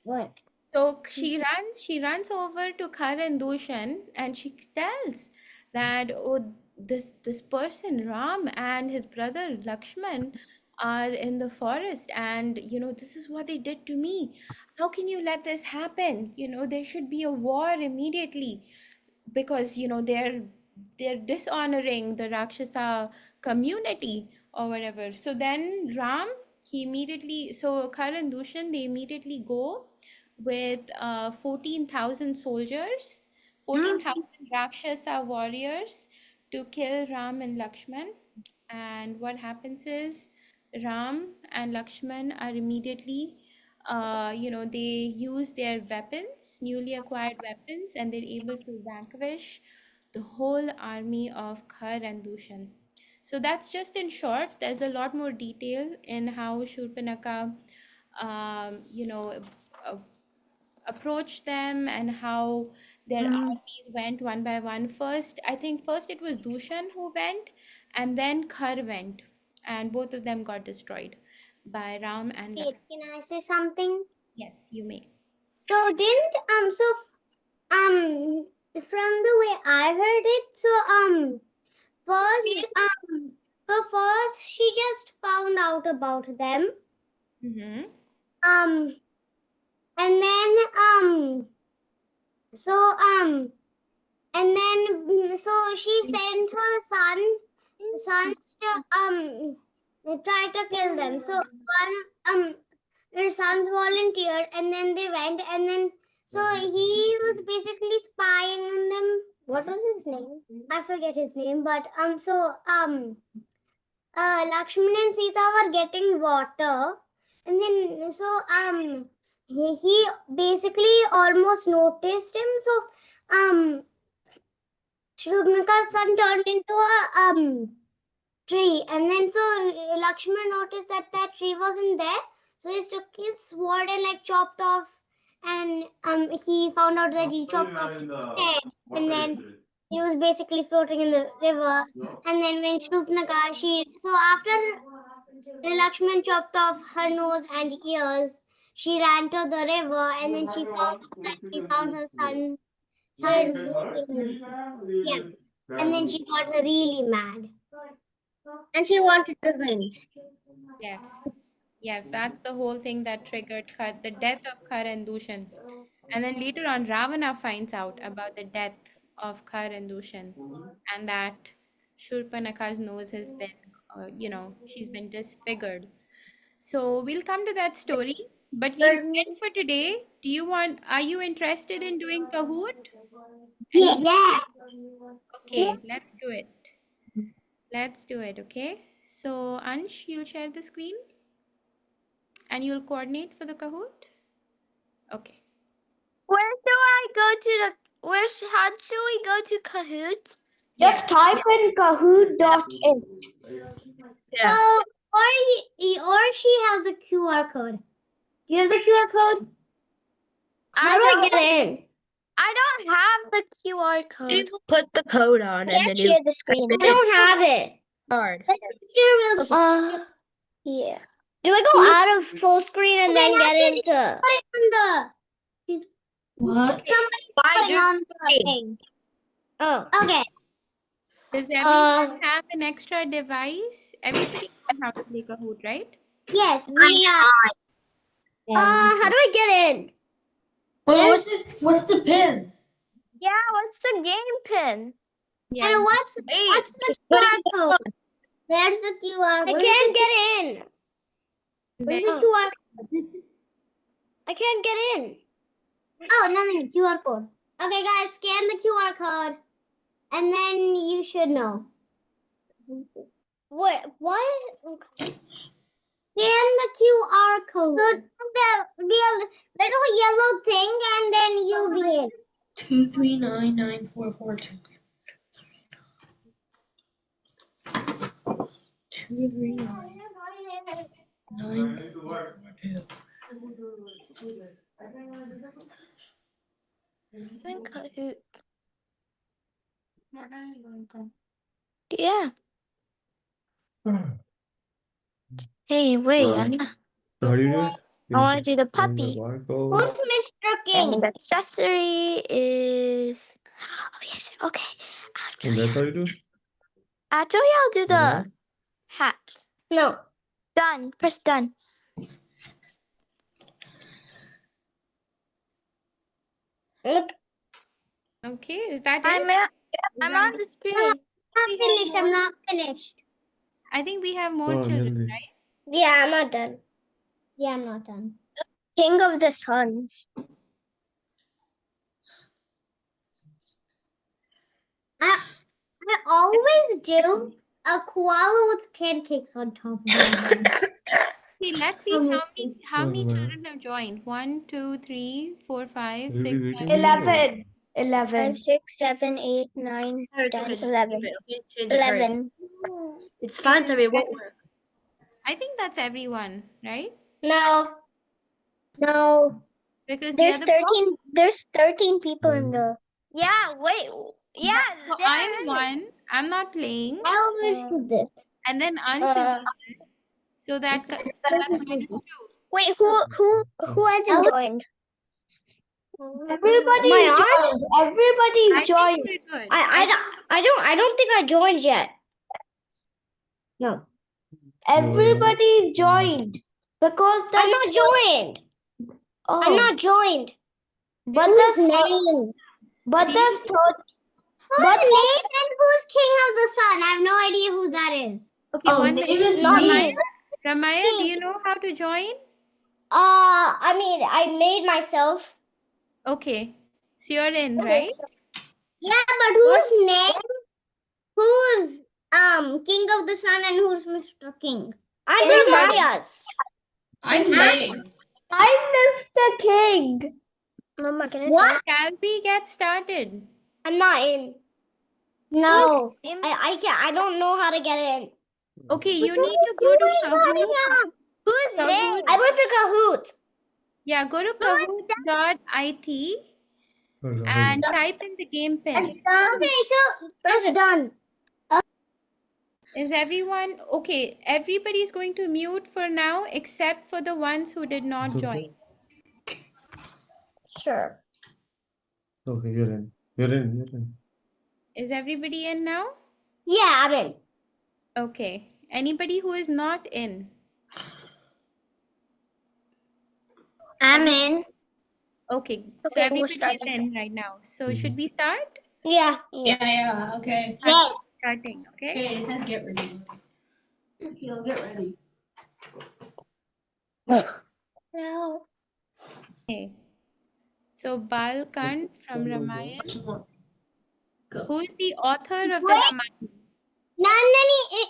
What? So she runs over to Khar and Dushan, and she tells that, oh, this person Ram and his brother Lakshman are in the forest, and this is what they did to me. How can you let this happen? There should be a war immediately, because they're dishonoring the Rakshasa community or whatever. So then Ram, he immediately, so Khar and Dushan, they immediately go with 14,000 soldiers, 14,000 Rakshasa warriors to kill Ram and Lakshman. And what happens is Ram and Lakshman are immediately, they use their weapons, newly acquired weapons, and they're able to vanquish the whole army of Khar and Dushan. So that's just in short. There's a lot more detail in how Shurpanakha, uh, approached them, and how their armies went one by one. I think first it was Dushan who went, and then Khar went, and both of them got destroyed by Ram and Wait. Lakshman. Can I say something? Yes, you may. So didn't from the way I heard it, first first she just found out about them. Mm-hmm. And then so so she sent her sons to try to kill them. So her sons volunteered, and then they went, and then so he was basically spying on them. What was his name? I forget his name, but Lakshman and Sita were getting water, and then he basically almost noticed him. So Shurpanakha's son turned into a tree, and then so Lakshman noticed that that tree wasn't there. So he took his sword and chopped off, and he found out that he chopped off his head, and then he was basically floating in the river. And then when Shurpanakha, after Lakshman chopped off her nose and ears, she ran to the river, and then she found her sons floating. Yeah, and then she got really mad, and she wanted revenge. Yes. Yes, that's the whole thing that triggered the death of Khar and Dushan. And then later on, Ravana finds out about the death of Khar and Dushan, and that Shurpanakha's nose has been, she's been disfigured. So we'll come to that story, but we'll end for today. Are you interested in doing Kahoot? Yeah. Okay, let's do it. Let's do it, okay? So Ansh, you'll share the screen and you'll coordinate for the Kahoot? Okay. Where do I go to the? How should we go to Kahoot? Yes. type in kahoot.in. Yeah. Or she has the QR code. Do you have the QR code? How do I get in? I don't have the QR You code. put the code on and then you Share the screen. I don't have it. card. Yeah. Do I go out of full screen and then get into? What? Somebody Why putting do on the thing. Oh. Okay. Does everyone have an extra device? Everybody knows how to play Kahoot, right? Yes, we how do I get in? What's the pin? Yeah, what's the game pin? Yeah. And what's the put QR it code? Where's the QR? I can't get in. Where's the QR? I can't get in. Oh, nothing. QR code. Okay, guys, scan the QR code, and then you should know. What? Okay. Scan the QR code. So be a little yellow thing, and then you'll be in. 2399442. 2399442. In Kahoot. Yeah. Hey, wait. I'm not. So how do you do it? I want to do the Scan the puppy. barcode. Who's Mr. King? And the accessory is. Oh, yes. Okay. And that's how you do it? Actually, I'll do the Uh-huh. hat. No. Done. Press done. Okay, is that I'm, it? I'm on the screen. I'm not finished. I'm not finished. I think we have more Oh, children, nearly. right? Yeah, I'm not done. Yeah, I'm not done. King of the Suns. I always do a koala with pancakes on top of it. Okay, let's see how many children have joined. 1, 2, 3, 4, 5, Will you 6, be waiting 7, here or- 11. 5, 6, 7, 8, 9, 10, 11. 11. It's fine, Sammy. It won't work. I think that's everyone, right? No. No. Because There's the other 13. There's 13 people in the. Yeah, wait. Yeah, So there I'm is. one. I'm not playing. I always do this. And then Ansh is the other. So that's minus 2. Wait, who hasn't joined? Everybody's joined. Everybody's I think we're good. I don't think I joined yet. No. Everybody's joined. Because I'm not joined. Oh. I'm not joined. But whose name? But that's third. Whose name and who's King of the Sun? I have no idea who that is. Okay, one minute. is not me. Ramaya, do you know how to join? I mean, I made myself. Okay. So you're in, right? Yeah, but whose name? Who's King of the Sun and who's Mr. King? I'm the Maya's. I'm staying. I'm Mr. King. Mama, can I What? Shall we get started? I'm not in. No. I can't. I don't know how to get in. Okay, you need to go to Kahoot. Who's Kahoot. name? I went to Kahoot. Yeah, go to kahoot.it and type in the game pin. Okay, so it's done. Is everyone okay? Everybody's going to mute for now except for the ones who did not It's join. okay. Sure. Okay, you're in. You're in. Is everybody in now? Yeah, I'm in. Okay. Anybody who is not in? I'm in. Okay, so Okay, everybody is starting. in right now. So should we start? Yeah. Yeah. Okay. Yes. Starting, okay? Okay, it says get ready. Okay, I'll get ready. No. Okay. So Balkand from Ramayan. Who is the author of the Ramayan? Nandini, it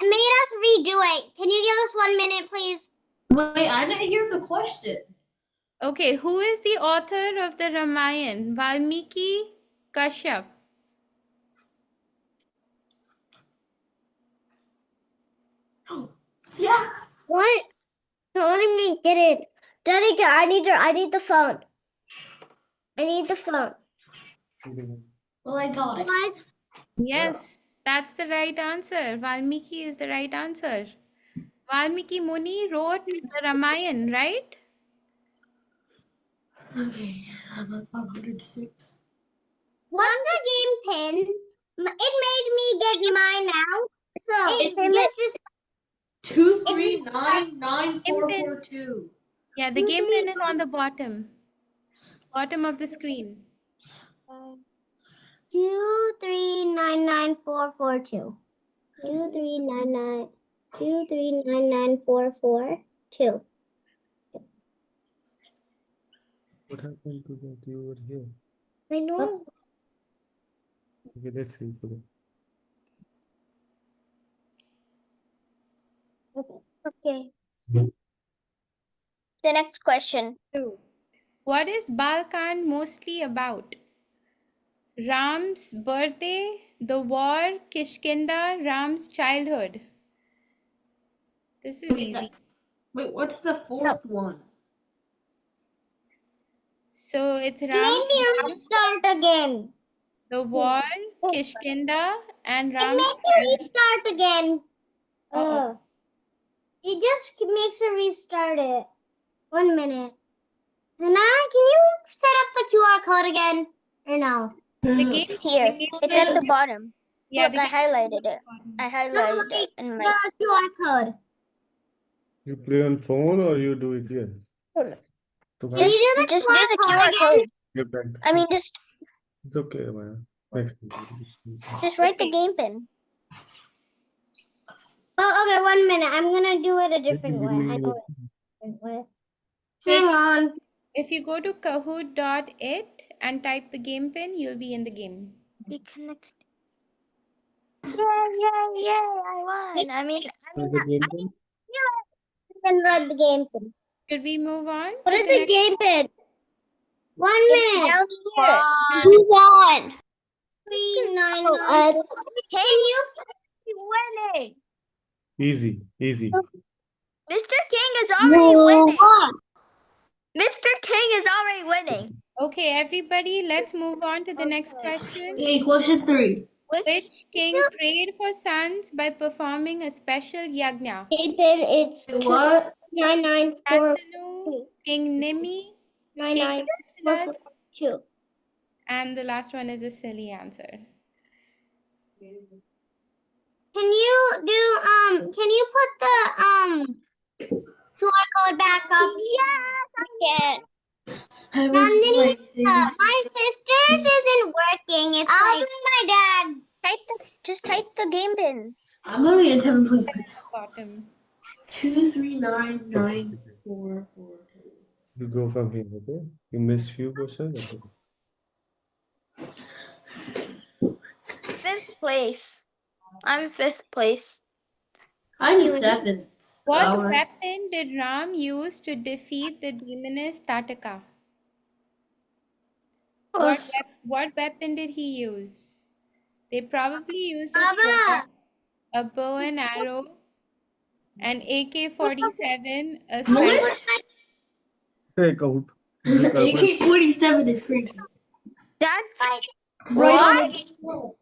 made us redo it. Can you give us 1 minute, please? Wait, I didn't hear the question. Okay, who is the author of the Ramayan? Valmiki Kashyap. Yeah. What? Not letting me get it. Daddy, I need the phone. I need the phone. Well, I got it. What? Yes, that's the right answer. Valmiki is the right answer. Valmiki Muni wrote the Ramayan, right? Okay, I'm on 506. What's the game pin? It made me get mine now. So just 2399442. Yeah, the game pin is on the bottom of the screen. 2399442. 23992399442. What happened to that? You were here. I know. Okay, let's see. Okay. The next question. What is Balkan mostly about? Ram's birthday, the war, Kishkinda, Ram's childhood. This is easy. Wait, what's the fourth one? So it's Make Ram's me restart again. the war, Kishkinda, and It Ram's makes you childhood. restart again. Uh-oh. It just makes her restart it. 1 minute. Hannah, can you set up the QR code again? Or no? The game, It's here. the game It's at the bottom. yeah, Look, the I game highlighted it. I highlighted it in my. The QR code. You play on phone or you do it here? Can you do the Just QR do the code QR again? code. You can. I mean, just It's okay, man. Next. write the game pin. Oh, okay, 1 minute. I'm gonna do it a different way. I know it a different way. Hang on. If you go to kahoot.it and type the game pin, you'll be in the game. Be connected. Yay! I won. I mean, The game pin? You can read the game pin. Should we move on? What to is the the next- game pin? 1 It's minute. down here. Move on. 399. Can you winning. Easy. Mr. King is already move winning. on? Mr. King is already winning. Okay, everybody, let's move on to the next question. Okay, question 3. Which king prayed for sons by performing a special yagna? Game pin, it's What? 994. Atanu, King Nimi, King 99. Dashrath, and the last one is a silly answer. Can you put the QR code back up? Yeah. Nandini, my sister's isn't working. It's like my dad. Just type the game pin. I'm literally in 7.5. Bottom. 2399442. You go from here, okay? You miss few questions. Okay. Fifth place. I'm fifth place. I'm 7th. What weapon did Ram use to defeat the demoness Tataka? What weapon did he use? They probably used a sword, a bow and arrow, an AK-47, a sniper. Take out. AK-47 is crazy. That's Right on the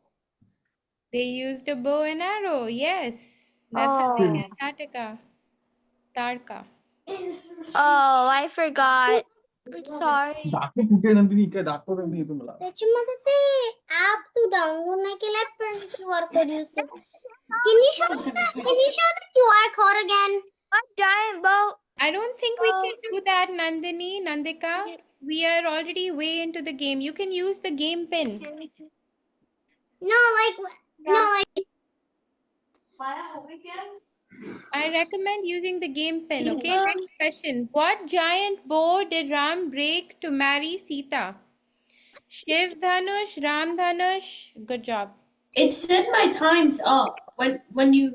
They used a bow and arrow. Yes, that's how they killed Tarka. Oh, I forgot. I'm sorry. त्याच्यामध्ये app to download नाही केलाय पण QR code use कर. Can you show the QR code again? A giant boat. I don't think we can do that, Nandini, Nandika. We are already way into the game. You can use the game pin. No, like I recommend using the game pin. Okay, next question. What giant bow did Ram break to marry Sita? Shiv Dhanush, Ram Dhanush. Good job. It said my time's up when you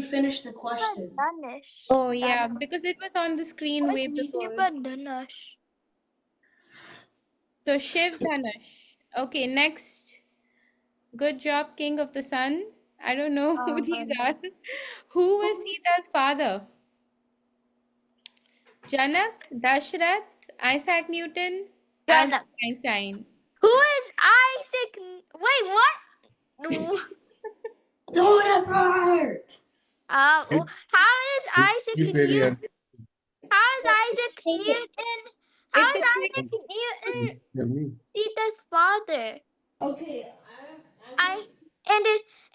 finished the question. Oh yeah, because it was on the screen way before. So Shiv Dhanush. Okay, next. Good job, King of the Sun. I don't know who these are. Who was Sita's father? Janak, Dashrath, Isaac Newton, Albert Einstein. Who is Isaac? Wait, what? Don't hurt. How is Isaac Newton? How is Isaac Newton? How is Isaac Newton Sita's father? Okay.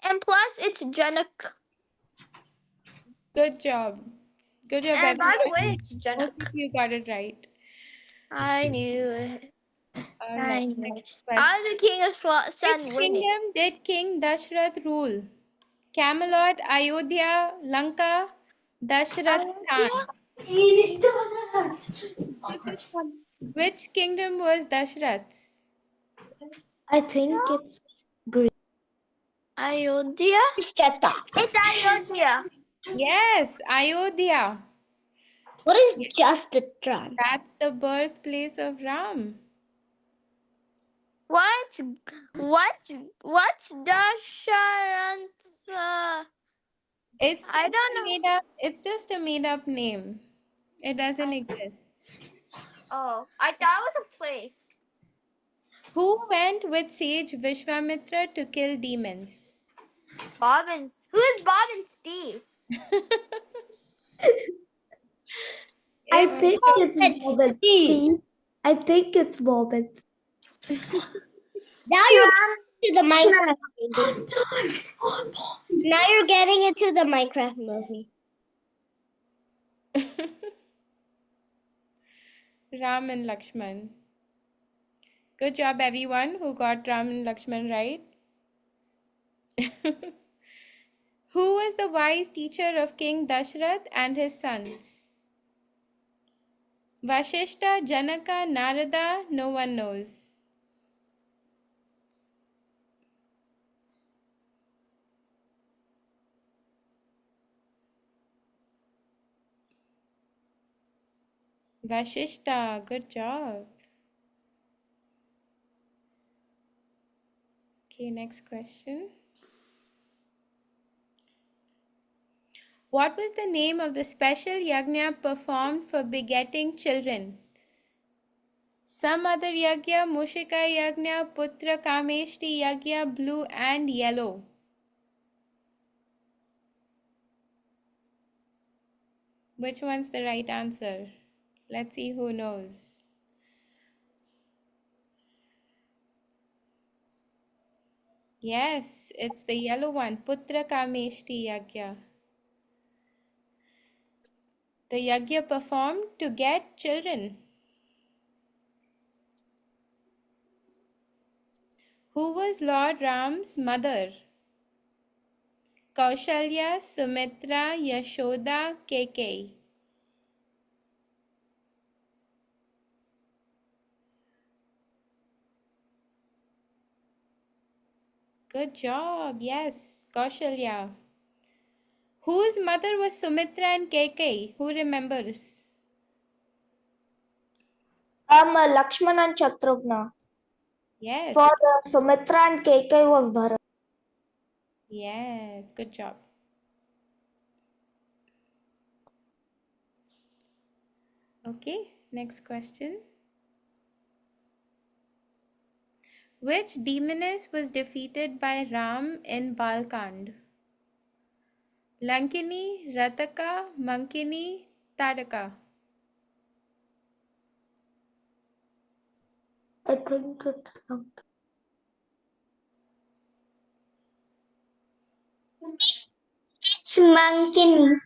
And plus it's Janak. Good job. Good job, And by the everyone. way, it's Most Janak. of you got it right. I knew it. All right, next I question. was the king of sun Which winning. kingdom did King Dashrath rule? Camelot, Ayodhya, Lanka, Dashrath Khan. Which kingdom was Dashrath's? I think it's Ayodhya. It's Chetta. It's Ayodhya. Yes, Ayodhya. What is just the drum? That's the birthplace of Ram. What's Dasharantha? It's I just don't a know. made up. It's just a made up name. It doesn't exist. Oh, I thought it was a place. Who went with sage Vishwamitra to kill demons? Bob and who is Bob and Steve? I think it's Bob and Steve. I think it's Bob and Now you're to the Minecraft movie. Now you're getting into the Minecraft movie. Ram and Lakshman. Good job, everyone who got Ram and Lakshman right. Who was the wise teacher of King Dashrath and his sons? Vashishta, Janaka, Narada, no one knows. Vashishta, good job. Okay, next question. What was the name of the special yajna performed for begetting children? Some other yajna, Mushika yajna, Putra Kameshti yajna, blue and yellow. Which one's the right answer? Let's see who knows. Yes, it's the yellow one, Putra Kameshti yajna. The yajna performed to get children. Who was Lord Ram's mother? Kaushalya, Sumitra, Yashoda, Keikei. Good job. Yes, Kaushalya. Whose mother was Sumitra and Keikei? Who remembers? Lakshman and Shatrugna. Yes. For Sumitra and Keikei was Bharat. Yes, good job. Okay, next question. Which demoness was defeated by Ram in Balkand? Lankini, Rataka, Mankini, Tadaka. I think it's It's Mankini.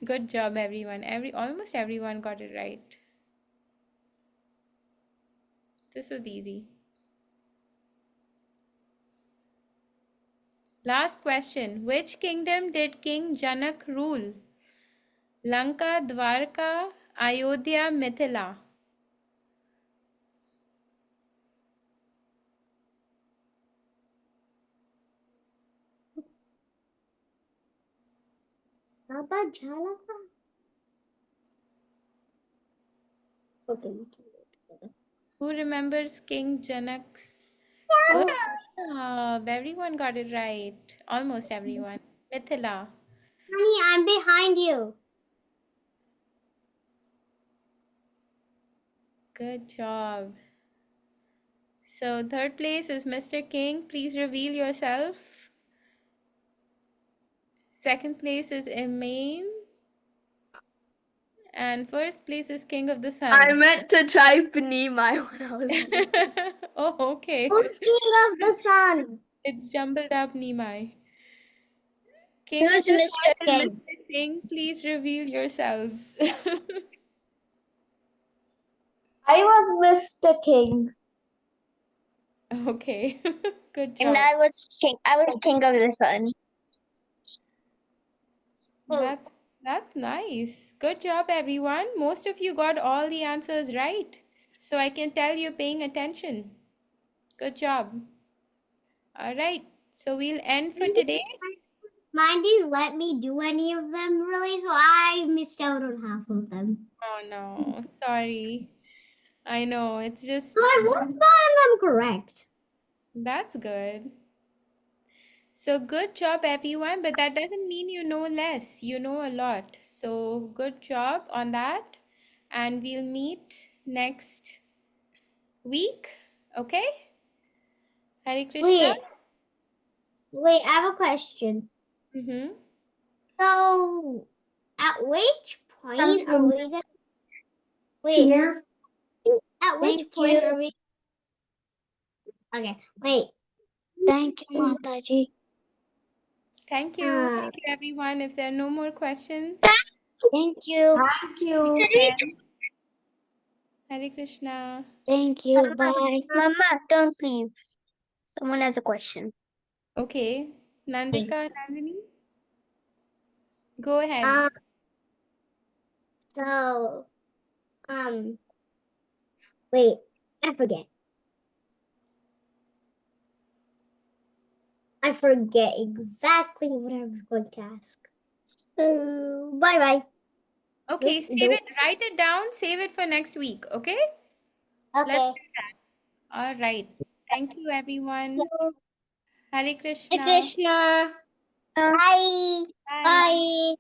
Good job, everyone. Almost everyone got it right. This was easy. Last question. Which kingdom did King Janak rule? Lanka, Dwarka, Ayodhya, Mithila. Baba Jalaka. Okay. Who remembers King Janak's? Good job. Everyone got it right. Almost everyone. Mithila. Honey, I'm behind you. Good job. So third place is Mr. King. Please reveal yourself. Second place is Emain. And first place is King of the Sun. I meant to type Nimai when I was. Oh, okay. Who's King of the Sun? It's jumbled up, Nimai. King of Who's the Mr. Sun and King? Mr. King, please reveal yourselves. I was Mr. King. Okay. Good And job. I was king of the sun. That's nice. Good job, everyone. Most of you got all the answers right. So I can tell you're paying attention. Good job. All right. So we'll end for today. Mine didn't let me do any of them really, so I missed out on half of them. Oh no, sorry. I know, it's So just I wrote one of them correct. that's good. So good job, everyone, but that doesn't mean you know less. You know a lot. So good job on that. And we'll meet next week. Okay? Hare Krishna. Wait, I have a question. Mm-hmm. So, at which point are we gonna Yeah. At which Thank point you. are we? Okay, wait. Thank you, Mataji. Thank you. Thank you, everyone. If there are no more questions, Thank you. Hare Krishna. Thank you. Bye. Mama, don't leave. Someone has a question. Okay. Nandika, Nandini, go ahead. So, wait, I forget. I forget exactly what I was going to ask. So, bye bye. Okay, Nope, save it, write it down, save it for next week, okay? Let's Okay. do that. All right. Thank you, everyone. Hare Hare Krishna. Krishna. Bye. Bye. Bye.